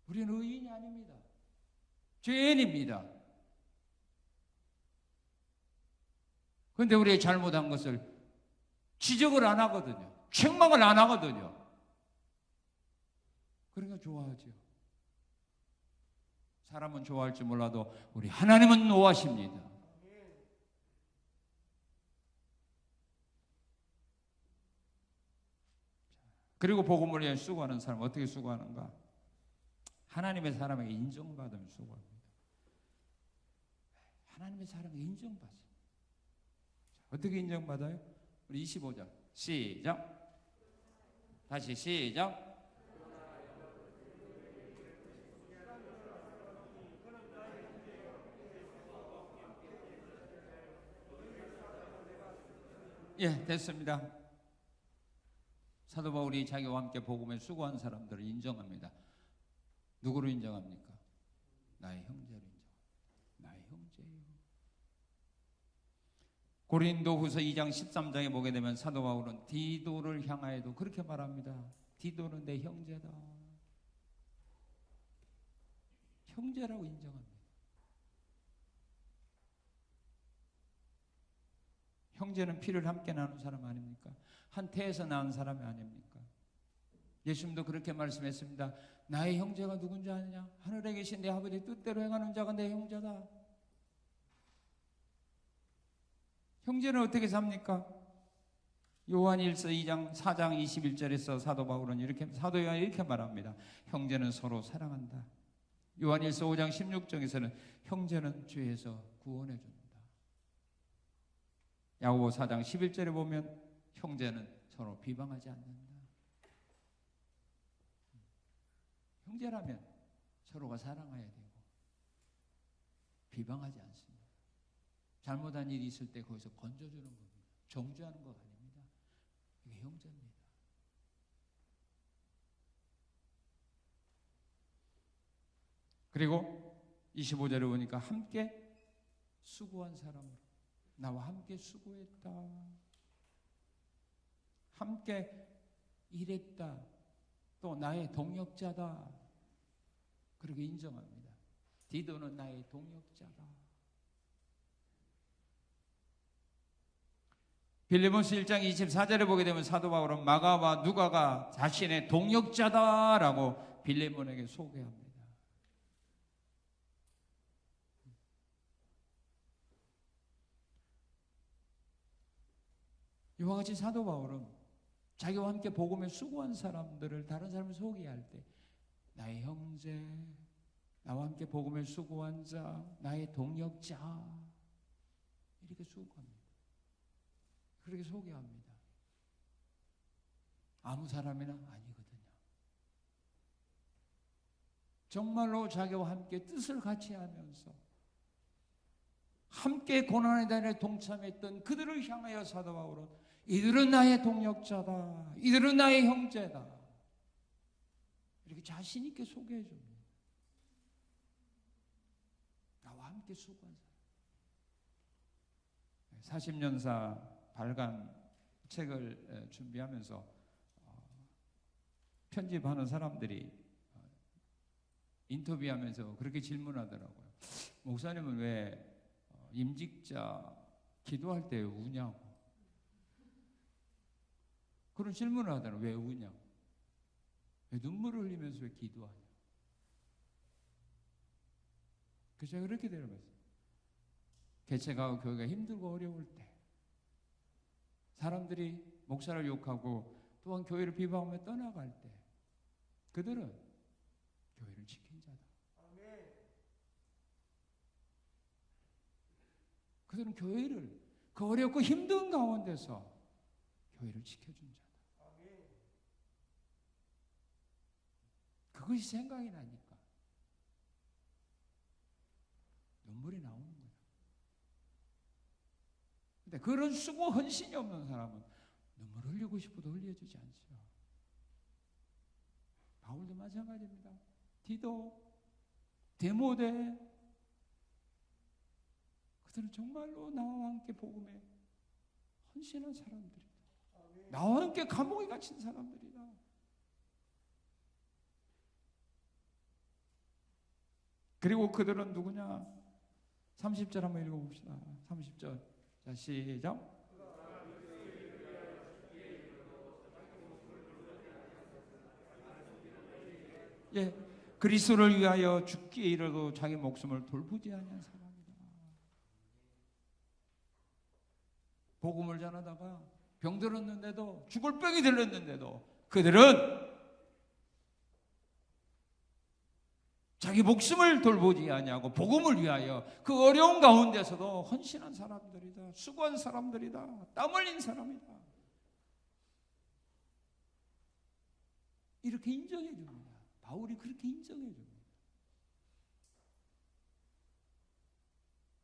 우리는 의인이 아닙니다. 죄인입니다. 그런데 우리의 잘못한 것을 지적을 안 하거든요. 책망을 안 하거든요. 그러니까 좋아하죠. 사람은 좋아할지 몰라도 우리 하나님은 노하십니다. 그리고 복음을 위해 수고하는 사람 어떻게 수고하는가? 하나님의 사람에게 인정받으면 수고합니다. 하나님의 사람에게 인정받아요. 어떻게 인정받아요? 우리 25절 시작. 다시 시작. 예, 됐습니다. 사도 바울이 자기와 함께 복음에 수고한 사람들을 인정합니다. 누구를 인정합니까? 나의 형제를 인정합니다. 나의 형제예요. 고린도후서 2장 13장에 보게 되면 사도 바울은 디도를 향하여도 그렇게 말합니다. 디도는 내 형제다. 형제라고 인정합니다. 형제는 피를 함께 나눈 사람 아닙니까? 한 태에서 낳은 사람이 아닙니까? 예수님도 그렇게 말씀했습니다. 나의 형제가 누군지 아느냐? 하늘에 계신 내 아버지 뜻대로 행하는 자가 내 형제다. 형제는 어떻게 삽니까? 요한일서 2장 4장 21절에서 사도 바울은 사도 요한이 이렇게 말합니다. 형제는 서로 사랑한다. 요한일서 5장 16절에서는 형제는 죄에서 구원해 준다. 야고보 4장 11절에 보면 형제는 서로 비방하지 않는다. 형제라면 서로가 사랑해야 되고 비방하지 않습니다. 잘못한 일이 있을 때 거기서 건져주는 겁니다. 정죄하는 것 아닙니다. 이게 형제입니다. 그리고 25절에 보니까 함께 수고한 사람으로 나와 함께 수고했다. 함께 일했다, 또 나의 동역자다, 그렇게 인정합니다. 디도는 나의 동역자다. 빌립보서 1장 24절에 보게 되면 사도 바울은 마가와 누가가 자신의 동역자다라고 빌립보에게 소개합니다. 이와 같이 사도 바울은 자기와 함께 복음에 수고한 사람들을 다른 사람을 소개할 때 나의 형제, 나와 함께 복음에 수고한 자, 나의 동역자, 이렇게 수고합니다. 그렇게 소개합니다. 아무 사람이나 아니거든요. 정말로 자기와 함께 뜻을 같이 하면서 함께 고난의 단에 동참했던 그들을 향하여 사도 바울은 이들은 나의 동역자다, 이들은 나의 형제다, 이렇게 자신 있게 소개해 줍니다. 나와 함께 수고한 사람. 40년사 발간 책을 준비하면서 편집하는 사람들이 인터뷰하면서 그렇게 질문하더라고요. 목사님은 왜 임직자 기도할 때 우냐고. 그런 질문을 하더라고요. 왜 우냐고. 왜 눈물을 흘리면서 왜 기도하냐. 그래서 제가 그렇게 대답했어요. 개척하고 교회가 힘들고 어려울 때 사람들이 목사를 욕하고 또한 교회를 비방하며 떠나갈 때 그들은 교회를 지킨 자다. 그들은 교회를 그 어렵고 힘든 가운데서 교회를 지켜준 자다. 그것이 생각이 나니까 눈물이 나오는 거예요. 근데 그런 수고 헌신이 없는 사람은 눈물 흘리고 싶어도 흘려주지 않죠. 바울도 마찬가지입니다. 디도, 데모데, 그들은 정말로 나와 함께 복음에 헌신한 사람들이다. 나와 함께 감옥에 갇힌 사람들이다. 그리고 그들은 누구냐? 30절 한번 읽어봅시다. 30절. 자, 시작. 예, 그리스도를 위하여 죽기에 이르도 자기 목숨을 돌보지 아니한 사람이다. 복음을 전하다가 병들었는데도, 죽을 병이 들렸는데도 그들은 자기 목숨을 돌보지 아니하고 복음을 위하여 그 어려운 가운데서도 헌신한 사람들이다. 수고한 사람들이다. 땀 흘린 사람이다. 이렇게 인정해 줍니다. 바울이 그렇게 인정해 줍니다.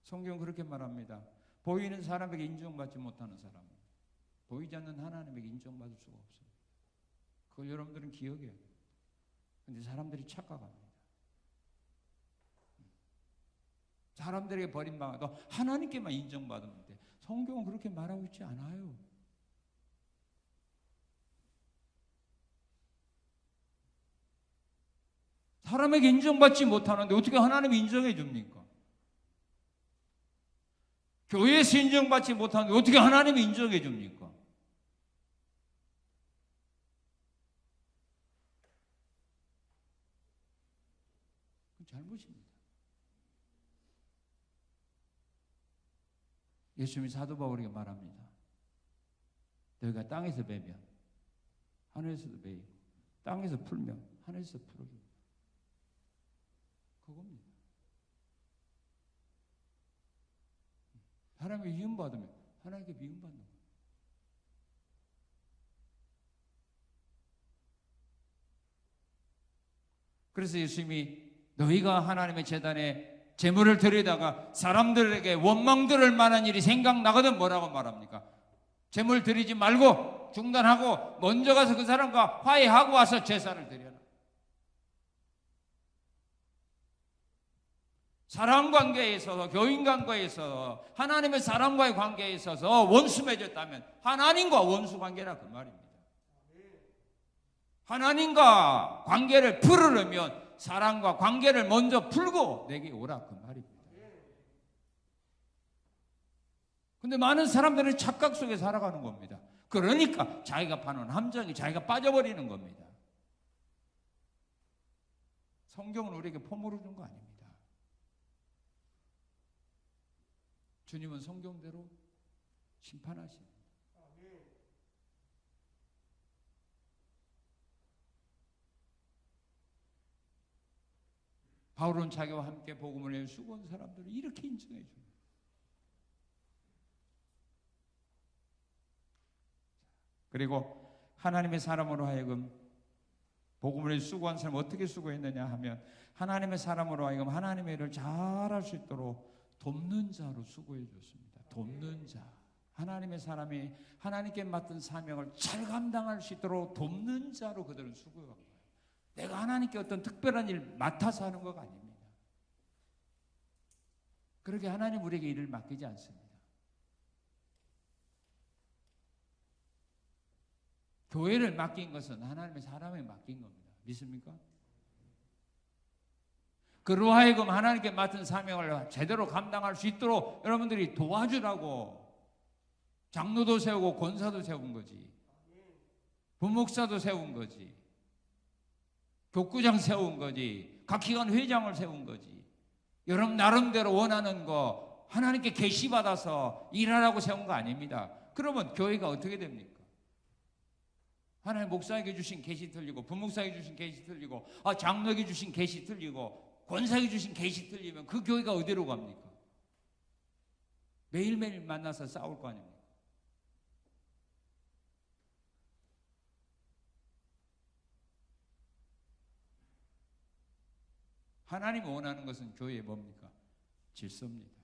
성경은 그렇게 말합니다. 보이는 사람에게 인정받지 못하는 사람은 보이지 않는 하나님에게 인정받을 수가 없습니다. 그걸 여러분들은 기억해야 돼요. 그런데 사람들이 착각합니다. 사람들에게 버림당하도 하나님께만 인정받으면 돼. 성경은 그렇게 말하고 있지 않아요. 사람에게 인정받지 못하는데 어떻게 하나님이 인정해 줍니까? 교회에서 인정받지 못하는데 어떻게 하나님이 인정해 줍니까? 그건 잘못입니다. 예수님이 사도 바울에게 말합니다. 너희가 땅에서 베면 하늘에서도 베이고 땅에서 풀면 하늘에서 풀어줍니다. 그겁니다. 하나님께 미움받으면 하나님께 미움받는 거예요. 그래서 예수님이 너희가 하나님의 제단에 제물을 드리다가 사람들에게 원망 들을 만한 일이 생각나거든 뭐라고 말합니까? 제물 드리지 말고 중단하고 먼저 가서 그 사람과 화해하고 와서 제사를 드려라. 사람 관계에 있어서 교인 관계에 있어서 하나님의 사람과의 관계에 있어서 원수 맺었다면 하나님과 원수 관계라 그 말입니다. 하나님과 관계를 풀으려면 사랑과 관계를 먼저 풀고 내게 오라, 그 말입니다. 근데 많은 사람들은 착각 속에 살아가는 겁니다. 그러니까 자기가 파는 함정에 자기가 빠져버리는 겁니다. 성경은 우리에게 포모를 준 거 아닙니다. 주님은 성경대로 심판하십니다. 바울은 자기와 함께 복음을 위해 수고한 사람들을 이렇게 인정해 줍니다. 그리고 하나님의 사람으로 하여금 복음을 위해 수고한 사람 어떻게 수고했느냐 하면 하나님의 사람으로 하여금 하나님의 일을 잘할 수 있도록 돕는 자로 수고해 줬습니다. 돕는 자. 하나님의 사람이 하나님께 맡은 사명을 잘 감당할 수 있도록 돕는 자로 그들은 수고한 거예요. 내가 하나님께 어떤 특별한 일 맡아서 하는 것 아닙니다. 그렇게 하나님 우리에게 일을 맡기지 않습니다. 교회를 맡긴 것은 하나님의 사람에 맡긴 겁니다. 믿습니까? 그로 하여금 하나님께 맡은 사명을 제대로 감당할 수 있도록 여러분들이 도와주라고 장로도 세우고 권사도 세운 거지. 부목사도 세운 거지. 교구장 세운 거지. 각 기관 회장을 세운 거지. 여러분 나름대로 원하는 거 하나님께 계시받아서 일하라고 세운 거 아닙니다. 그러면 교회가 어떻게 됩니까? 하나님 목사에게 주신 계시 틀리고 부목사에게 주신 계시 틀리고 장로에게 주신 계시 틀리고 권사에게 주신 계시 틀리면 그 교회가 어디로 갑니까? 매일매일 만나서 싸울 거 아닙니까? 하나님이 원하는 것은 교회에 뭡니까? 질서입니다.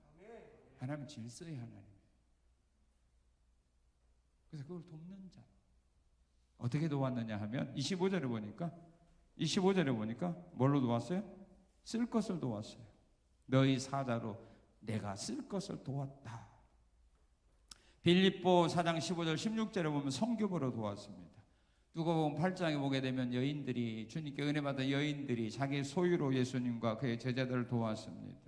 하나님은 질서의 하나님이에요. 그래서 그걸 돕는 자. 어떻게 도왔느냐 하면 25절에 보니까 뭘로 도왔어요? 쓸 것을 도왔어요. 너희 사자로 내가 쓸 것을 도왔다. 빌립보 4장 15절 16절에 보면 성교부로 도왔습니다. 누가복음 8장에 보게 되면 여인들이 주님께 은혜 받은 여인들이 자기 소유로 예수님과 그의 제자들을 도왔습니다.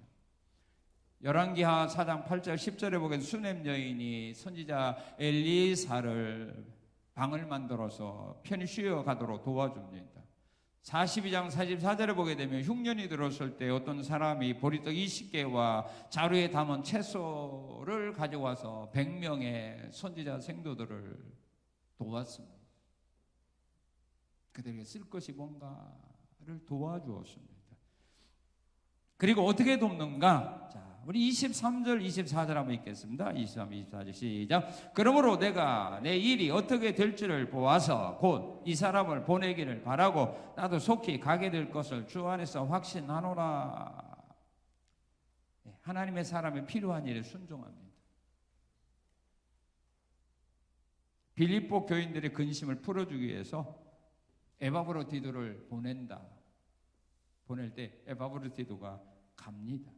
열왕기하 4장 8절 10절에 보게 되면 수넴 여인이 선지자 엘리사를 방을 만들어서 편히 쉬어가도록 도와줍니다. 42장 44절에 보게 되면 흉년이 들었을 때 어떤 사람이 보리떡 20개와 자루에 담은 채소를 가져와서 100명의 선지자 생도들을 도왔습니다. 그들에게 쓸 것이 뭔가를 도와주었습니다. 그리고 어떻게 돕는가? 자, 우리 23절, 24절 한번 읽겠습니다. 23, 24절 시작. 그러므로 내가 내 일이 어떻게 될지를 보아서 곧 이 사람을 보내기를 바라고 나도 속히 가게 될 것을 주 안에서 확신하노라. 하나님의 사람이 필요한 일에 순종합니다. 빌립보 교인들의 근심을 풀어주기 위해서 에바브로디도를 보낸다. 보낼 때 에바브로디도가 갑니다.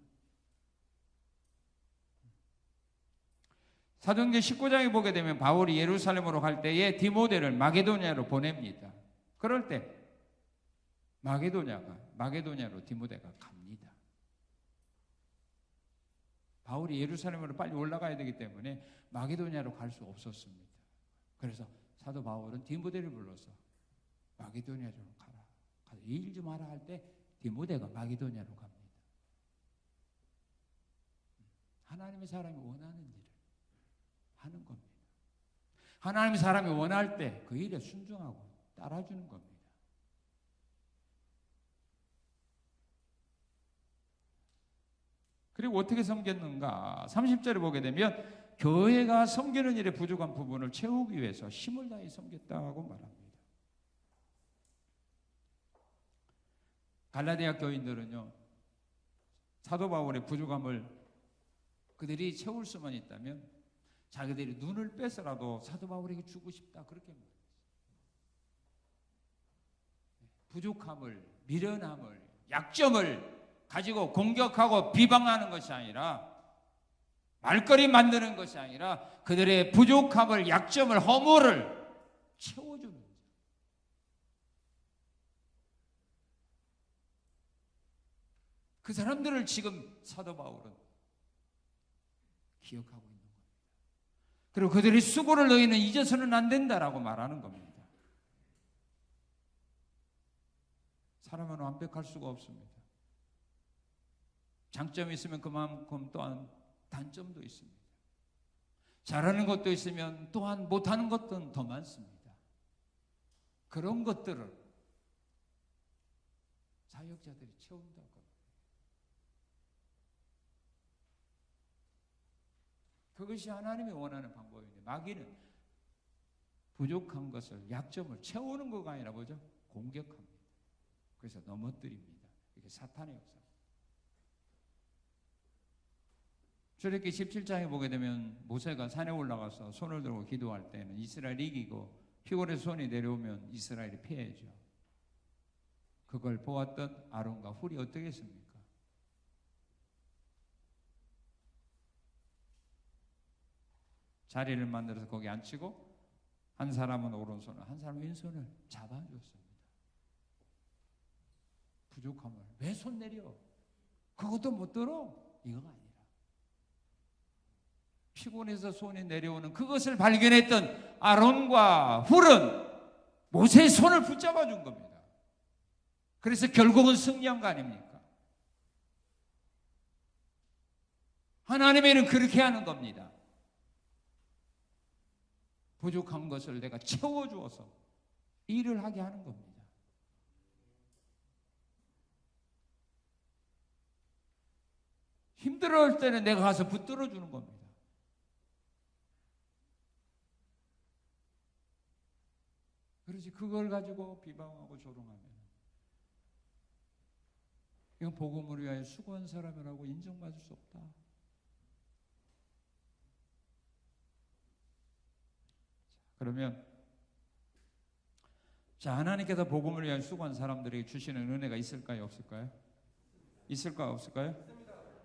사도행전 19장에 보게 되면 바울이 예루살렘으로 갈 때에 디모데를 마게도냐로 보냅니다. 그럴 때 마게도냐로 디모데가 갑니다. 바울이 예루살렘으로 빨리 올라가야 되기 때문에 마게도냐로 갈 수 없었습니다. 그래서 사도 바울은 디모데를 불러서 마게도냐로 가라. 가서 일 좀 하라 할 때 디모데가 마게도냐로 갑니다. 하나님의 사람이 원하는 일을 하는 겁니다. 하나님의 사람이 원할 때 그 일에 순종하고 따라주는 겁니다. 그리고 어떻게 섬겼는가? 30절에 보게 되면 교회가 섬기는 일에 부족한 부분을 채우기 위해서 힘을 다해 섬겼다고 말합니다. 갈라디아 교인들은요, 사도 바울의 부족함을 그들이 채울 수만 있다면 자기들이 눈을 빼서라도 사도 바울에게 주고 싶다 그렇게 말했어요. 부족함을, 미련함을, 약점을 가지고 공격하고 비방하는 것이 아니라 말거리 만드는 것이 아니라 그들의 부족함을, 약점을, 허물을 채워주는 거죠. 그 사람들을 지금 사도 바울은 기억하고 있는 겁니다. 그리고 그들의 수고를 너희는 잊어서는 안 된다라고 말하는 겁니다. 사람은 완벽할 수가 없습니다. 장점이 있으면 그만큼 또한 단점도 있습니다. 잘하는 것도 있으면 또한 못하는 것도 더 많습니다. 그런 것들을 사역자들이 채운다고. 그것이 하나님이 원하는 방법인데 마귀는 부족한 것을, 약점을 채우는 것가 아니라 뭐죠? 공격합니다. 그래서 넘어뜨립니다. 이게 사탄의 역사. 출애굽기 17장에 보게 되면 모세가 산에 올라가서 손을 들고 기도할 때는 이스라엘이 이기고 피골에 손이 내려오면 이스라엘이 패해죠. 그걸 보았던 아론과 훌이 어떻게 했습니까? 자리를 만들어서 거기 앉히고 한 사람은 오른손을 한 사람은 왼손을 잡아줬습니다. 부족함을 왜 손 내려? 그것도 못 들어? 이거가 아니라 피곤해서 손이 내려오는 그것을 발견했던 아론과 훌은 모세의 손을 붙잡아 준 겁니다. 그래서 결국은 승리한 거 아닙니까? 하나님의 일은 그렇게 하는 겁니다. 부족한 것을 내가 채워주어서 일을 하게 하는 겁니다. 힘들어할 때는 내가 가서 붙들어 주는 겁니다. 그렇지, 그걸 가지고 비방하고 조롱하면 이건 복음을 위하여 수고한 사람이라고 인정받을 수 없다. 그러면 자, 하나님께서 복음을 위하여 수고한 사람들에게 주시는 은혜가 있을까요? 없을까요? 있을까요? 없을까요?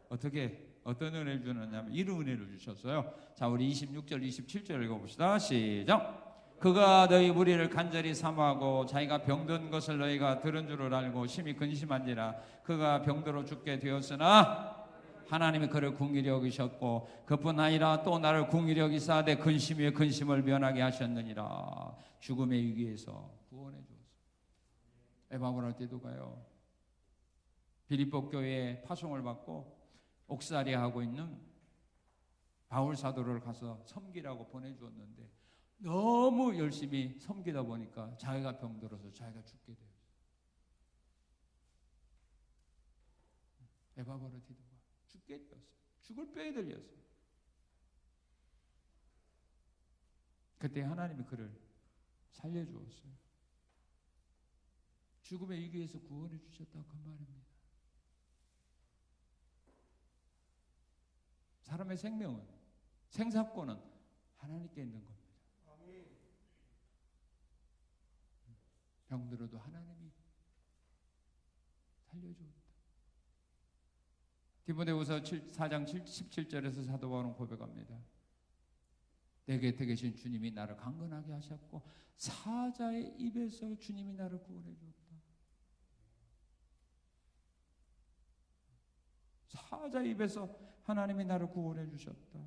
어떻게, 어떤 은혜를 주느냐면 이런 은혜를 주셨어요. 자, 우리 26절 27절 읽어봅시다. 시작. 그가 너희 무리를 간절히 사모하고 자기가 병든 것을 너희가 들은 줄을 알고 심히 근심한지라. 그가 병들어 죽게 되었으나 하나님이 그를 긍휼히 여기셨고 그뿐 아니라 또 나를 긍휼히 여기사 내 근심 위에 근심을 면하게 하셨느니라. 죽음의 위기에서 구원해 주었어요. 에바브라 디도가요, 빌립보 교회에 파송을 받고 옥살이 하고 있는 바울 사도를 가서 섬기라고 보내주었는데 너무 열심히 섬기다 보니까 자기가 병들어서 자기가 죽게 돼요. 에바브라 디도가 죽게 되었어요. 죽을 뼈에 들렸어요. 그때 하나님이 그를 살려주었어요. 죽음의 위기에서 구원해 주셨다, 그 말입니다. 사람의 생명은, 생사권은 하나님께 있는 겁니다. 병들어도 하나님이 살려주었다. 디모데후서 4장 17절에서 사도 바울은 고백합니다. 내 곁에 계신 주님이 나를 강건하게 하셨고 사자의 입에서 주님이 나를 구원해 주었다. 사자의 입에서 하나님이 나를 구원해 주셨다.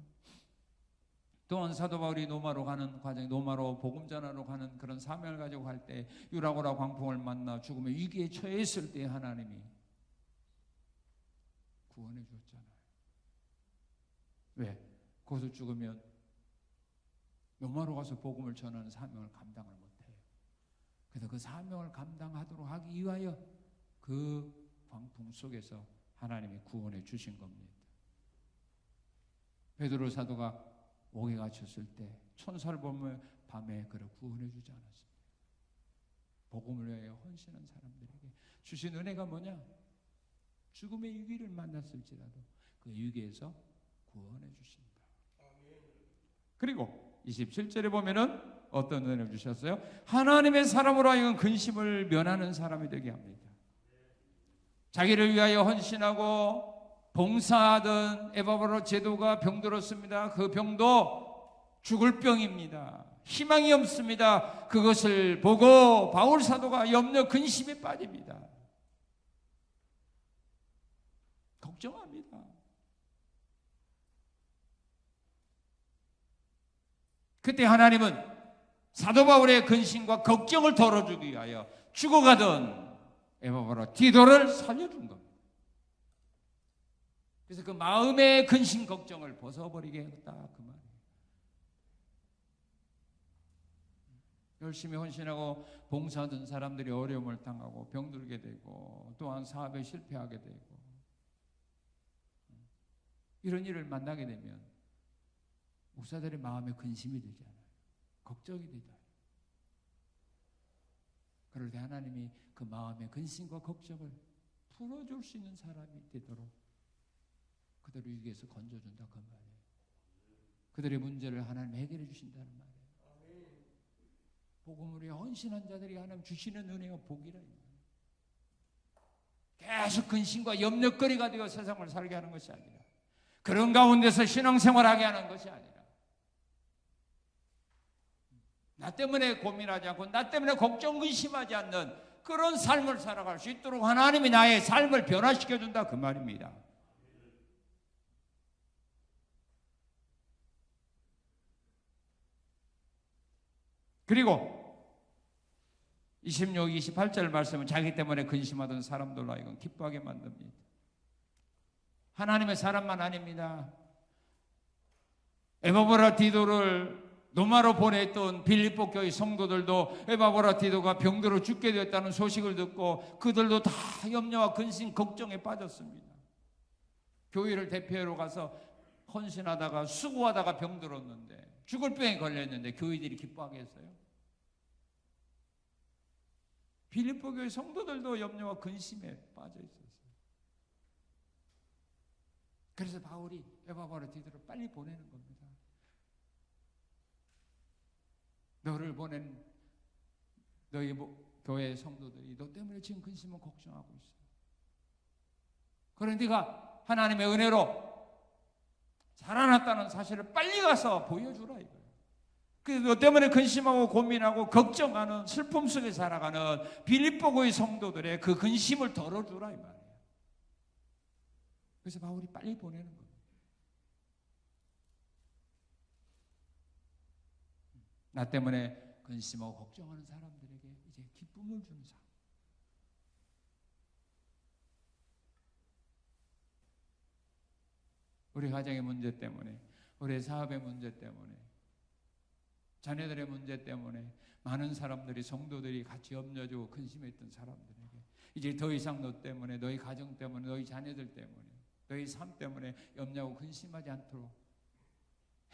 또한 사도 바울이 노마로 가는 과정, 노마로 복음 전하러 가는 그런 사명을 가지고 갈 때 유라고라 광풍을 만나 죽음의 위기에 처했을 때 하나님이 구원해 주었잖아요. 왜? 거기서 죽으면 노마로 가서 복음을 전하는 사명을 감당을 못해요. 그래서 그 사명을 감당하도록 하기 위하여 그 광풍 속에서 하나님이 구원해 주신 겁니다. 베드로 사도가 옥에 갇혔을 때 천사를 보며 밤에 그를 구원해 주지 않았습니다. 복음을 위하여 헌신한 사람들에게 주신 은혜가 뭐냐? 죽음의 위기를 만났을지라도 그 위기에서 구원해 주신다. 그리고 27절에 보면은 어떤 은혜를 주셨어요? 하나님의 사람으로 하여금 근심을 면하는 사람이 되게 합니다. 자기를 위하여 헌신하고 봉사하던 에바브라 제도가 병들었습니다. 그 병도 죽을 병입니다. 희망이 없습니다. 그것을 보고 바울 사도가 염려 근심에 빠집니다. 걱정합니다. 그때 하나님은 사도 바울의 근심과 걱정을 덜어주기 위하여 죽어가던 에바브라 디도를 살려준 겁니다. 그래서 그 마음의 근심 걱정을 벗어버리게 했다 그 말이에요. 열심히 헌신하고 봉사하던 사람들이 어려움을 당하고 병들게 되고 또한 사업에 실패하게 되고 이런 일을 만나게 되면 목사들의 마음에 근심이 되잖아요. 걱정이 되잖아요. 그럴 때 하나님이 그 마음의 근심과 걱정을 풀어줄 수 있는 사람이 되도록 그들을 위기에서 건져준다 그 말이에요. 그들의 문제를 하나님 해결해 주신다는 말이에요. 복음을 위해 헌신한 자들이 하나님 주시는 은혜와 복이라. 계속 근심과 염려거리가 되어 세상을 살게 하는 것이 아니라 그런 가운데서 신앙생활하게 하는 것이 아니라 나 때문에 고민하지 않고 나 때문에 걱정 근심하지 않는 그런 삶을 살아갈 수 있도록 하나님이 나의 삶을 변화시켜준다 그 말입니다. 그리고 26, 28절 말씀은 자기 때문에 근심하던 사람들로 하여금 기뻐하게 만듭니다. 하나님의 사람만 아닙니다. 에바브라 디도를 로마로 보냈던 빌립보 교회 성도들도 에바브라 디도가 병들어 죽게 되었다는 소식을 듣고 그들도 다 염려와 근심, 걱정에 빠졌습니다. 교회를 대표로 가서 헌신하다가 수고하다가 병들었는데 죽을 병에 걸렸는데 교회들이 기뻐하게 했어요. 빌립보 교회 성도들도 염려와 근심에 빠져 있었어요. 그래서 바울이 에바브라 디도를 빨리 보내는 겁니다. 너를 보낸 너희 교회 성도들이 너 때문에 지금 근심은 걱정하고 있어. 그런데 네가 하나님의 은혜로 살아났다는 사실을 빨리 가서 보여주라 이거예요. 그래서 너 때문에 근심하고 고민하고 걱정하는 슬픔 속에 살아가는 빌립보 교회 성도들의 그 근심을 덜어주라 이 말이에요. 그래서 바울이 빨리 보내는 거예요. 나 때문에 근심하고 걱정하는 사람들에게 이제 기쁨을 주는 사람. 우리 가정의 문제 때문에, 우리 사업의 문제 때문에, 자녀들의 문제 때문에 많은 사람들이 성도들이 같이 염려주고 근심했던 사람들에게 이제 더 이상 너 때문에, 너희 가정 때문에, 너희 자녀들 때문에, 너희 삶 때문에 염려하고 근심하지 않도록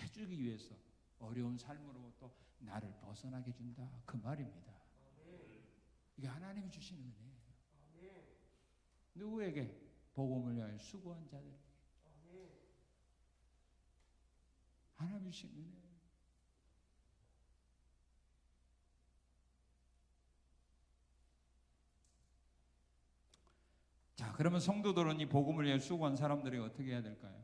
해주기 위해서 어려운 삶으로부터 나를 벗어나게 준다 그 말입니다. 이게 하나님이 주시는 은혜예요. 누구에게? 복음을 위하여 수고한 자들에게 하나님이 주신 은혜예요. 자, 그러면 성도들은 이 복음을 위해 수고한 사람들이 어떻게 해야 될까요?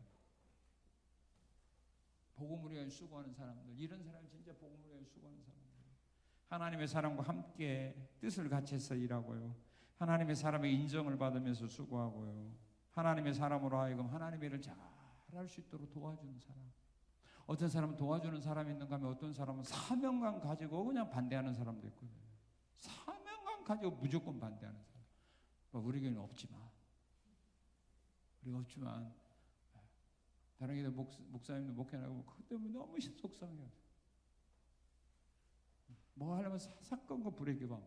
복음을 위해 수고하는 사람들, 이런 사람이 진짜 복음을 위해 수고하는 사람들. 하나님의 사람과 함께 뜻을 같이 해서 일하고요. 하나님의 사람의 인정을 받으면서 수고하고요. 하나님의 사람으로 하여금 하나님의 일을 잘 할 수 있도록 도와주는 사람. 어떤 사람은 도와주는 사람이 있는가 하면 어떤 사람은 사명감 가지고 그냥 반대하는 사람도 있거든요. 사명감 가지고 무조건 반대하는 사람. 우리에게는 없지만 다른 교회 목사님도 목회하고 그것 때문에 너무 속상해요. 뭐 하려면 사건과 불의 교범.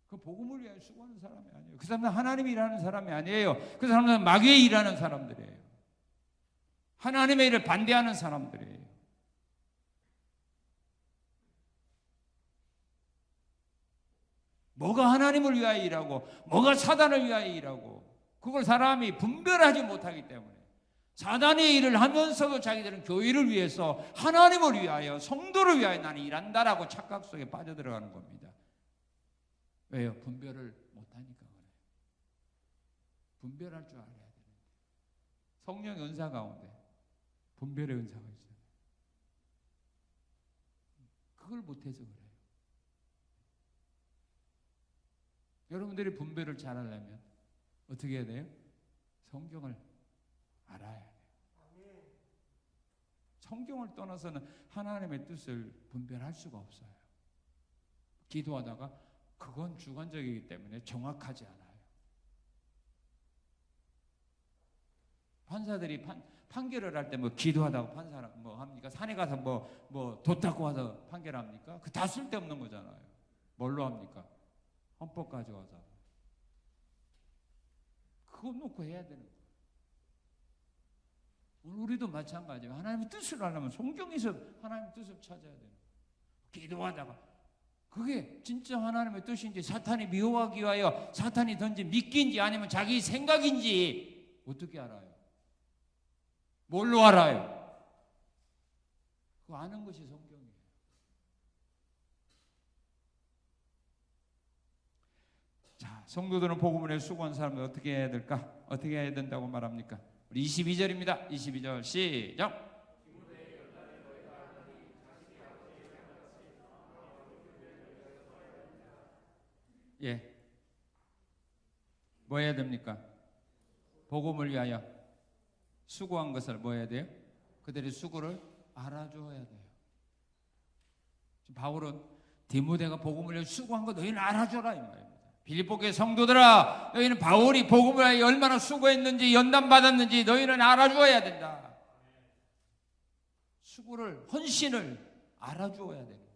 그 복음을 위해 수고하는 사람이 아니에요. 그 사람은 하나님이 일하는 사람이 아니에요. 그 사람은 마귀에 일하는 사람들이에요. 하나님의 일을 반대하는 사람들이에요. 뭐가 하나님을 위하여 일하고 뭐가 사단을 위하여 일하고 그걸 사람이 분별하지 못하기 때문에 사단의 일을 하면서도 자기들은 교회를 위해서 하나님을 위하여 성도를 위하여 나는 일한다라고 착각 속에 빠져들어가는 겁니다. 왜요? 분별을 못하니까 그래요. 분별할 줄 알아야 되는데 성령의 은사 가운데 분별의 은사가 있어요. 그걸 못해서 그래요. 여러분들이 분별을 잘하려면 어떻게 해야 돼요? 성경을 알아야 돼요. 성경을 떠나서는 하나님의 뜻을 분별할 수가 없어요. 기도하다가 그건 주관적이기 때문에 정확하지 않아요. 판사들이 판결을 할 때 뭐 기도하다가 판사 뭐 합니까? 산에 가서 뭐 돛 와서 판결합니까? 그 다 쓸데없는 거잖아요. 뭘로 합니까? 헌법 가져와서. 그거 놓고 해야 되는 거예요. 오늘 우리도 마찬가지예요. 하나님의 뜻을 알려면 성경에서 하나님의 뜻을 찾아야 돼요. 기도하다가 그게 진짜 하나님의 뜻인지 사탄이 미워하기 위하여 사탄이 던진 미끼인지 아니면 자기 생각인지 어떻게 알아요? 뭘로 알아요? 그거 아는 것이 성경이에요. 자, 성도들은 복음을 위해 수고한 사람들 어떻게 해야 될까? 어떻게 해야 된다고 말합니까? 우리 22절입니다. 22절 시작. 예. 뭐 해야 됩니까? 복음을 위하여 수고한 것을 뭐 해야 돼요? 그들의 수고를 알아줘야 돼요. 지금 바울은 디모데가 복음을 위해 수고한 거 너희는 알아줘라 이 말입니다. 빌립보교의 성도들아, 너희는 바울이 복음을 위해 얼마나 수고했는지 연단받았는지 너희는 알아줘야 된다. 수고를, 헌신을 알아줘야 되는 거예요.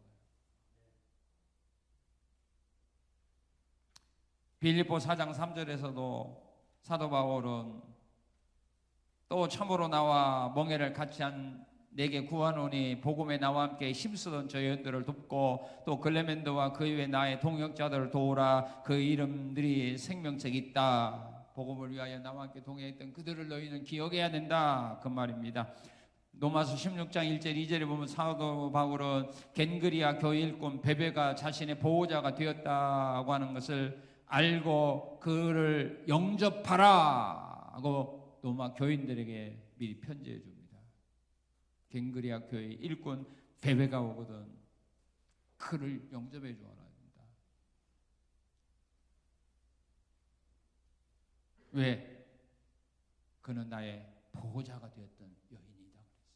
빌립보 4장 3절에서도 사도 바울은 또 참으로 나와 멍에를 같이 한 내게 구하노니 복음에 나와 함께 힘쓰던 저 여인들을 돕고 또 글레멘드와 그 이외 나의 동역자들을 도우라. 그 이름들이 생명책에 있다. 복음을 위하여 나와 함께 동행했던 그들을 너희는 기억해야 된다. 그 말입니다. 로마서 16장 1절 2절에 보면 사도 바울은 겐그리아 교회 일꾼 베베가 자신의 보호자가 되었다고 하는 것을 알고 그를 영접하라 하고 로마 교인들에게 미리 편지해 줍니다. 겐그리아 교회 일꾼 베베가 오거든 그를 영접해 주어라 합니다. 왜? 그는 나의 보호자가 되었던 여인이다 그랬어요.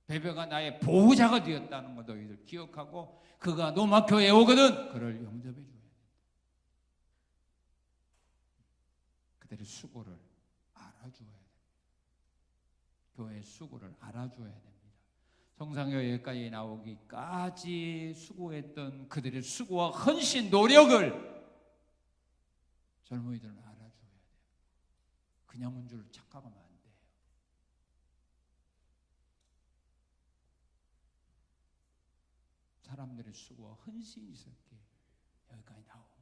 베베가 나의 보호자가 되었다는 거 너희들 기억하고 그가 로마 교회에 오거든 그를 영접해 줘야 된다. 그들의 수고를 알아줘야 됩니다. 교회의 수고를 알아줘야 됩니다. 성상교회까지 나오기까지 수고했던 그들의 수고와 헌신, 노력을 젊은이들은 알아줘야 돼요. 그냥 온 줄 착각하면 안 돼요. 사람들의 수고와 헌신이 있었기에 여기까지 나온 거예요.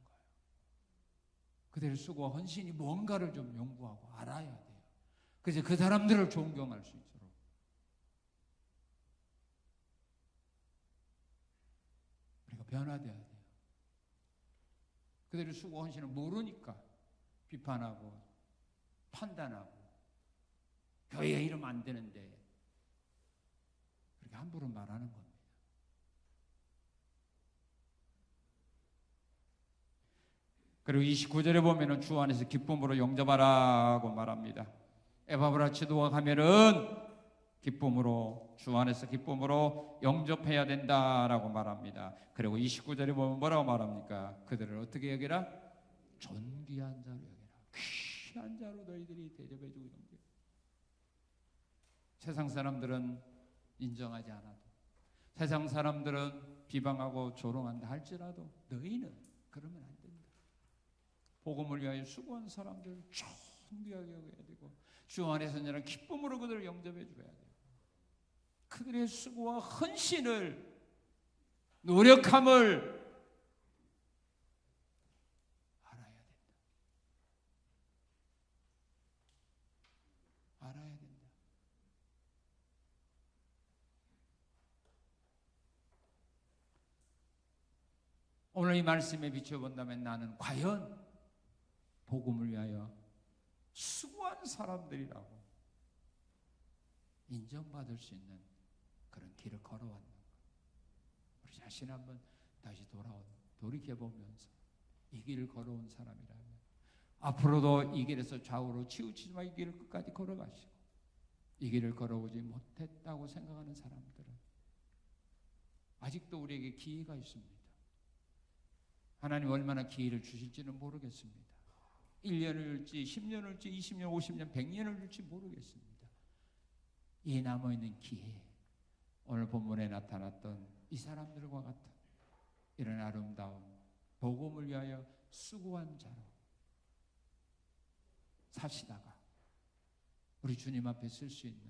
그들의 수고와 헌신이 뭔가를 좀 연구하고 알아야 돼요. 그래서 그 사람들을 존경할 수 있도록. 우리가 변화되어야 돼요. 그들의 수고 헌신을 모르니까 비판하고 판단하고 교회에 이러면 안 되는데 그렇게 함부로 말하는 겁니다. 그리고 29절에 보면은 주 안에서 기쁨으로 영접하라고 말합니다. 에바브라치도가 가면은 기쁨으로 주 안에서 기쁨으로 영접해야 된다라고 말합니다. 그리고 29절에 보면 뭐라고 말합니까? 그들을 어떻게 여기라? 존귀한 자로 여기라. 귀한 자로 너희들이 대접해주고 영접해. 세상 사람들은 인정하지 않아도 세상 사람들은 비방하고 조롱한다 할지라도 너희는 그러면 안 된다. 복음을 위하여 수고한 사람들을 존귀하게 여겨야 되고 주 안에서는 기쁨으로 그들을 영접해 줘야 돼요. 그들의 수고와 헌신을 노력함을 알아야 된다. 알아야 된다. 오늘 이 말씀에 비춰본다면 나는 과연 복음을 위하여 수고한 사람들이라고 인정받을 수 있는 그런 길을 걸어왔는가. 우리 자신 한번 다시 돌이켜보면서 이 길을 걸어온 사람이라면 앞으로도 이 길에서 좌우로 치우치지만 이 길을 끝까지 걸어가시고 이 길을 걸어오지 못했다고 생각하는 사람들은 아직도 우리에게 기회가 있습니다. 하나님 얼마나 기회를 주실지는 모르겠습니다. 1년을 줄지 10년을 줄지 20년 50년 100년을 줄지 모르겠습니다. 이 남아있는 기회, 오늘 본문에 나타났던 이 사람들과 같은 이런 아름다운 복음을 위하여 수고한 자로 사시다가 우리 주님 앞에 쓸 수 있는,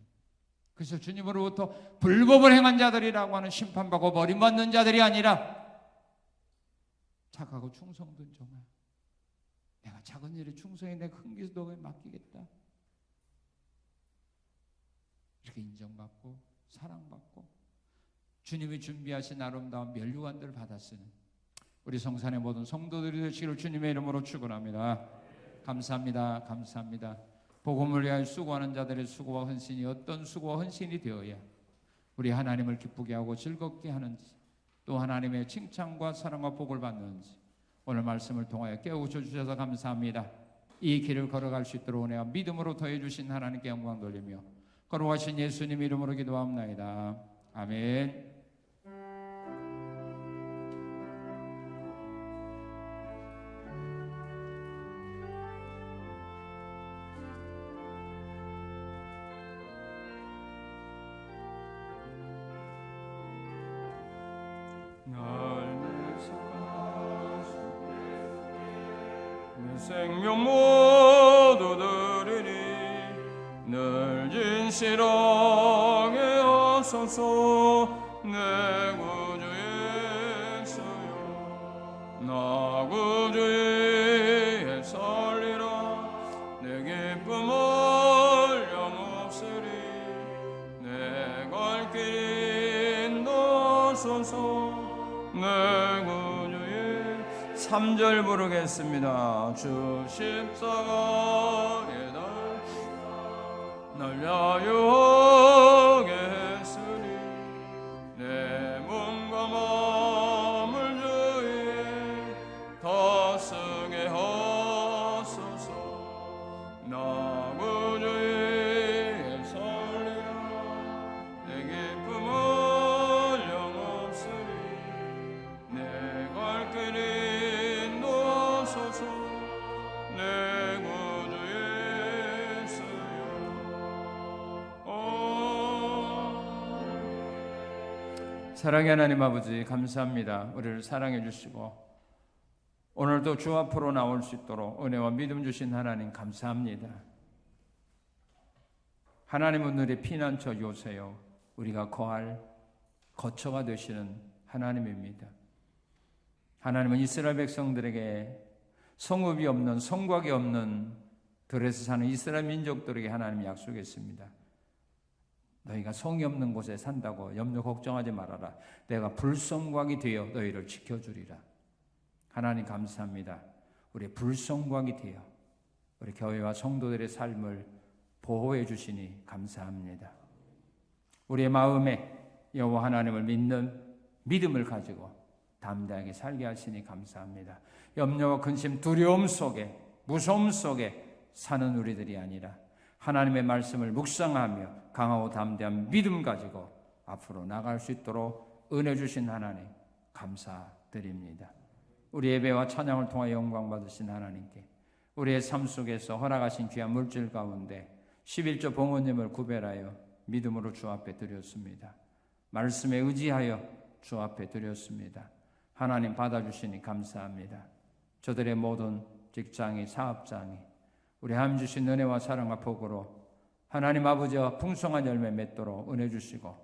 그래서 주님으로부터 불법을 행한 자들이라고 하는 심판받고 버림받는 자들이 아니라 착하고 충성된 종아, 내가 작은 일에 충성해 내 큰 것을 너에 맡기겠다, 이렇게 인정받고 사랑받고 주님이 준비하신 아름다운 면류관들을 받아 쓰는 우리 성산의 모든 성도들이 되시기를 주님의 이름으로 축원합니다. 감사합니다. 감사합니다. 복음을 위하여 수고하는 자들의 수고와 헌신이 어떤 수고와 헌신이 되어야 우리 하나님을 기쁘게 하고 즐겁게 하는지, 또 하나님의 칭찬과 사랑과 복을 받는지 오늘 말씀을 통하여 깨우쳐 주셔서 감사합니다. 이 길을 걸어갈 수 있도록 은혜와 믿음으로 더해 주신 하나님께 영광 돌리며 걸어가신 예수님 이름으로 기도합나이다. 아멘. 생명 모두 드리니 늘 진실하게 하소서. 내 구주 예수여 나 구주의 살리라. 내 기쁨을 영없으리. 내 갈 길 인도하소서. 내 구주의 3절 부르겠습니다. 주 십자가에 날 야유하게 했으니 내 몸과 마음을 주의 다 쓰게 하소서. 나 구주의 살리라. 내 기쁨을 영없으리. 내 갈 길이 내 구주 예수여. 사랑의 하나님 아버지, 감사합니다. 우리를 사랑해 주시고 오늘도 주 앞으로 나올 수 있도록 은혜와 믿음 주신 하나님 감사합니다. 하나님은 우리의 피난처 요새요, 우리가 거할 거처가 되시는 하나님입니다. 하나님은 이스라엘 백성들에게 성읍이 없는, 성곽이 없는 들에서 사는 이스라엘 민족들에게 하나님이 약속했습니다. 너희가 성이 없는 곳에 산다고 염려 걱정하지 말아라. 내가 불성곽이 되어 너희를 지켜주리라. 하나님 감사합니다. 우리 불성곽이 되어 우리 교회와 성도들의 삶을 보호해 주시니 감사합니다. 우리의 마음에 여호와 하나님을 믿는 믿음을 가지고 담대하게 살게 하시니 감사합니다. 염려와 근심, 두려움 속에, 무서움 속에 사는 우리들이 아니라 하나님의 말씀을 묵상하며 강하고 담대한 믿음 가지고 앞으로 나갈 수 있도록 은혜 주신 하나님 감사드립니다. 우리 예배와 찬양을 통하여 영광 받으신 하나님께 우리의 삶 속에서 허락하신 귀한 물질 가운데 11조 봉헌님을 구별하여 믿음으로 주 앞에 드렸습니다. 말씀에 의지하여 주 앞에 드렸습니다. 하나님 받아주시니 감사합니다. 저들의 모든 직장이, 사업장이 우리 하나님 주신 은혜와 사랑과 복으로 하나님 아버지와 풍성한 열매 맺도록 은혜 주시고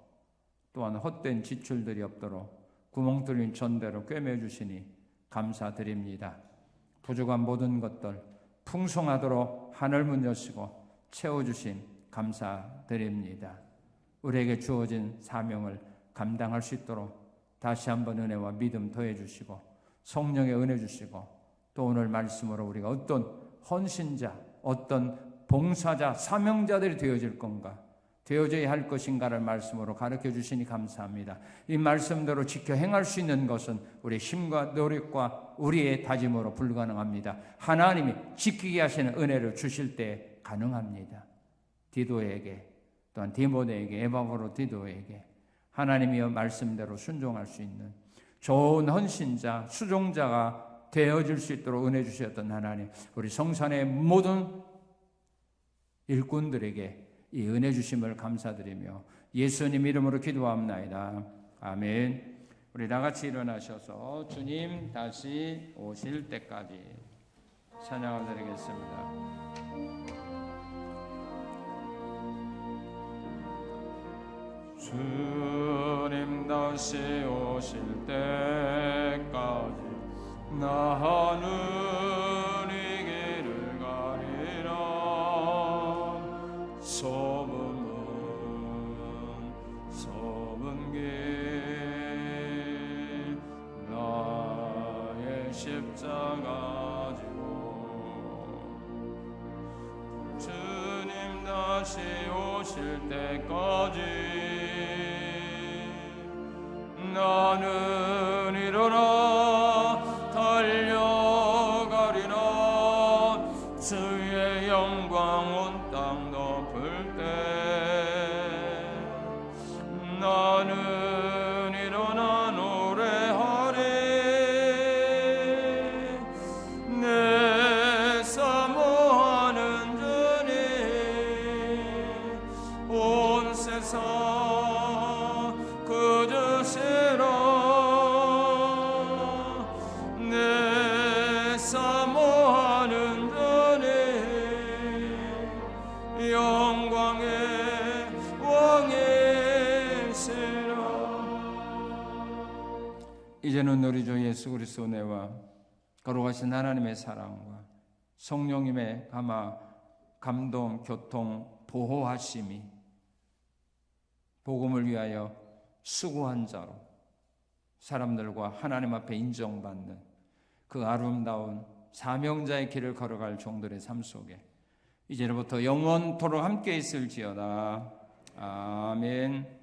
또한 헛된 지출들이 없도록 구멍 뚫린 전대로 꿰매 주시니 감사드립니다. 부족한 모든 것들 풍성하도록 하늘 문 여시고 채워주신 감사드립니다. 우리에게 주어진 사명을 감당할 수 있도록 다시 한번 은혜와 믿음 더해 주시고 성령의 은혜 주시고 또 오늘 말씀으로 우리가 어떤 헌신자, 어떤 봉사자, 사명자들이 되어질 건가 되어져야 할 것인가를 말씀으로 가르쳐 주시니 감사합니다. 이 말씀대로 지켜 행할 수 있는 것은 우리의 힘과 노력과 우리의 다짐으로 불가능합니다. 하나님이 지키게 하시는 은혜를 주실 때 가능합니다. 디도에게 또한 디모데에게 에바브로디도에게 하나님이여 말씀대로 순종할 수 있는 좋은 헌신자, 수종자가 되어질 수 있도록 은혜 주셨던 하나님, 우리 성산의 모든 일꾼들에게 이 은혜 주심을 감사드리며 예수님 이름으로 기도합나이다. 아멘. 우리 다 같이 일어나셔서 주님 다시 오실 때까지 찬양을 드리겠습니다. 주님 다시 오실 때까지 나는 이 길을 가리라. 좁은 길 나의 십자가 지고 주님 다시 오실 때까지 나는 일어나 달려가리라. 주의 영광 온 땅 덮을 때 나는 일어나 노래하리. 내 사모하는 주님 온 세상 그 주시라. 내 사모하는 주님 영광의 왕이시라. 이제는 우리 주 예수 그리스도 은혜와 거룩하신 하나님의 사랑과 성령님의 감동, 교통, 보호하심이 복음을 위하여 수고한 자로 사람들과 하나님 앞에 인정받는 그 아름다운 사명자의 길을 걸어갈 종들의 삶 속에 이제부터 영원토록 함께 있을지어다. 아멘.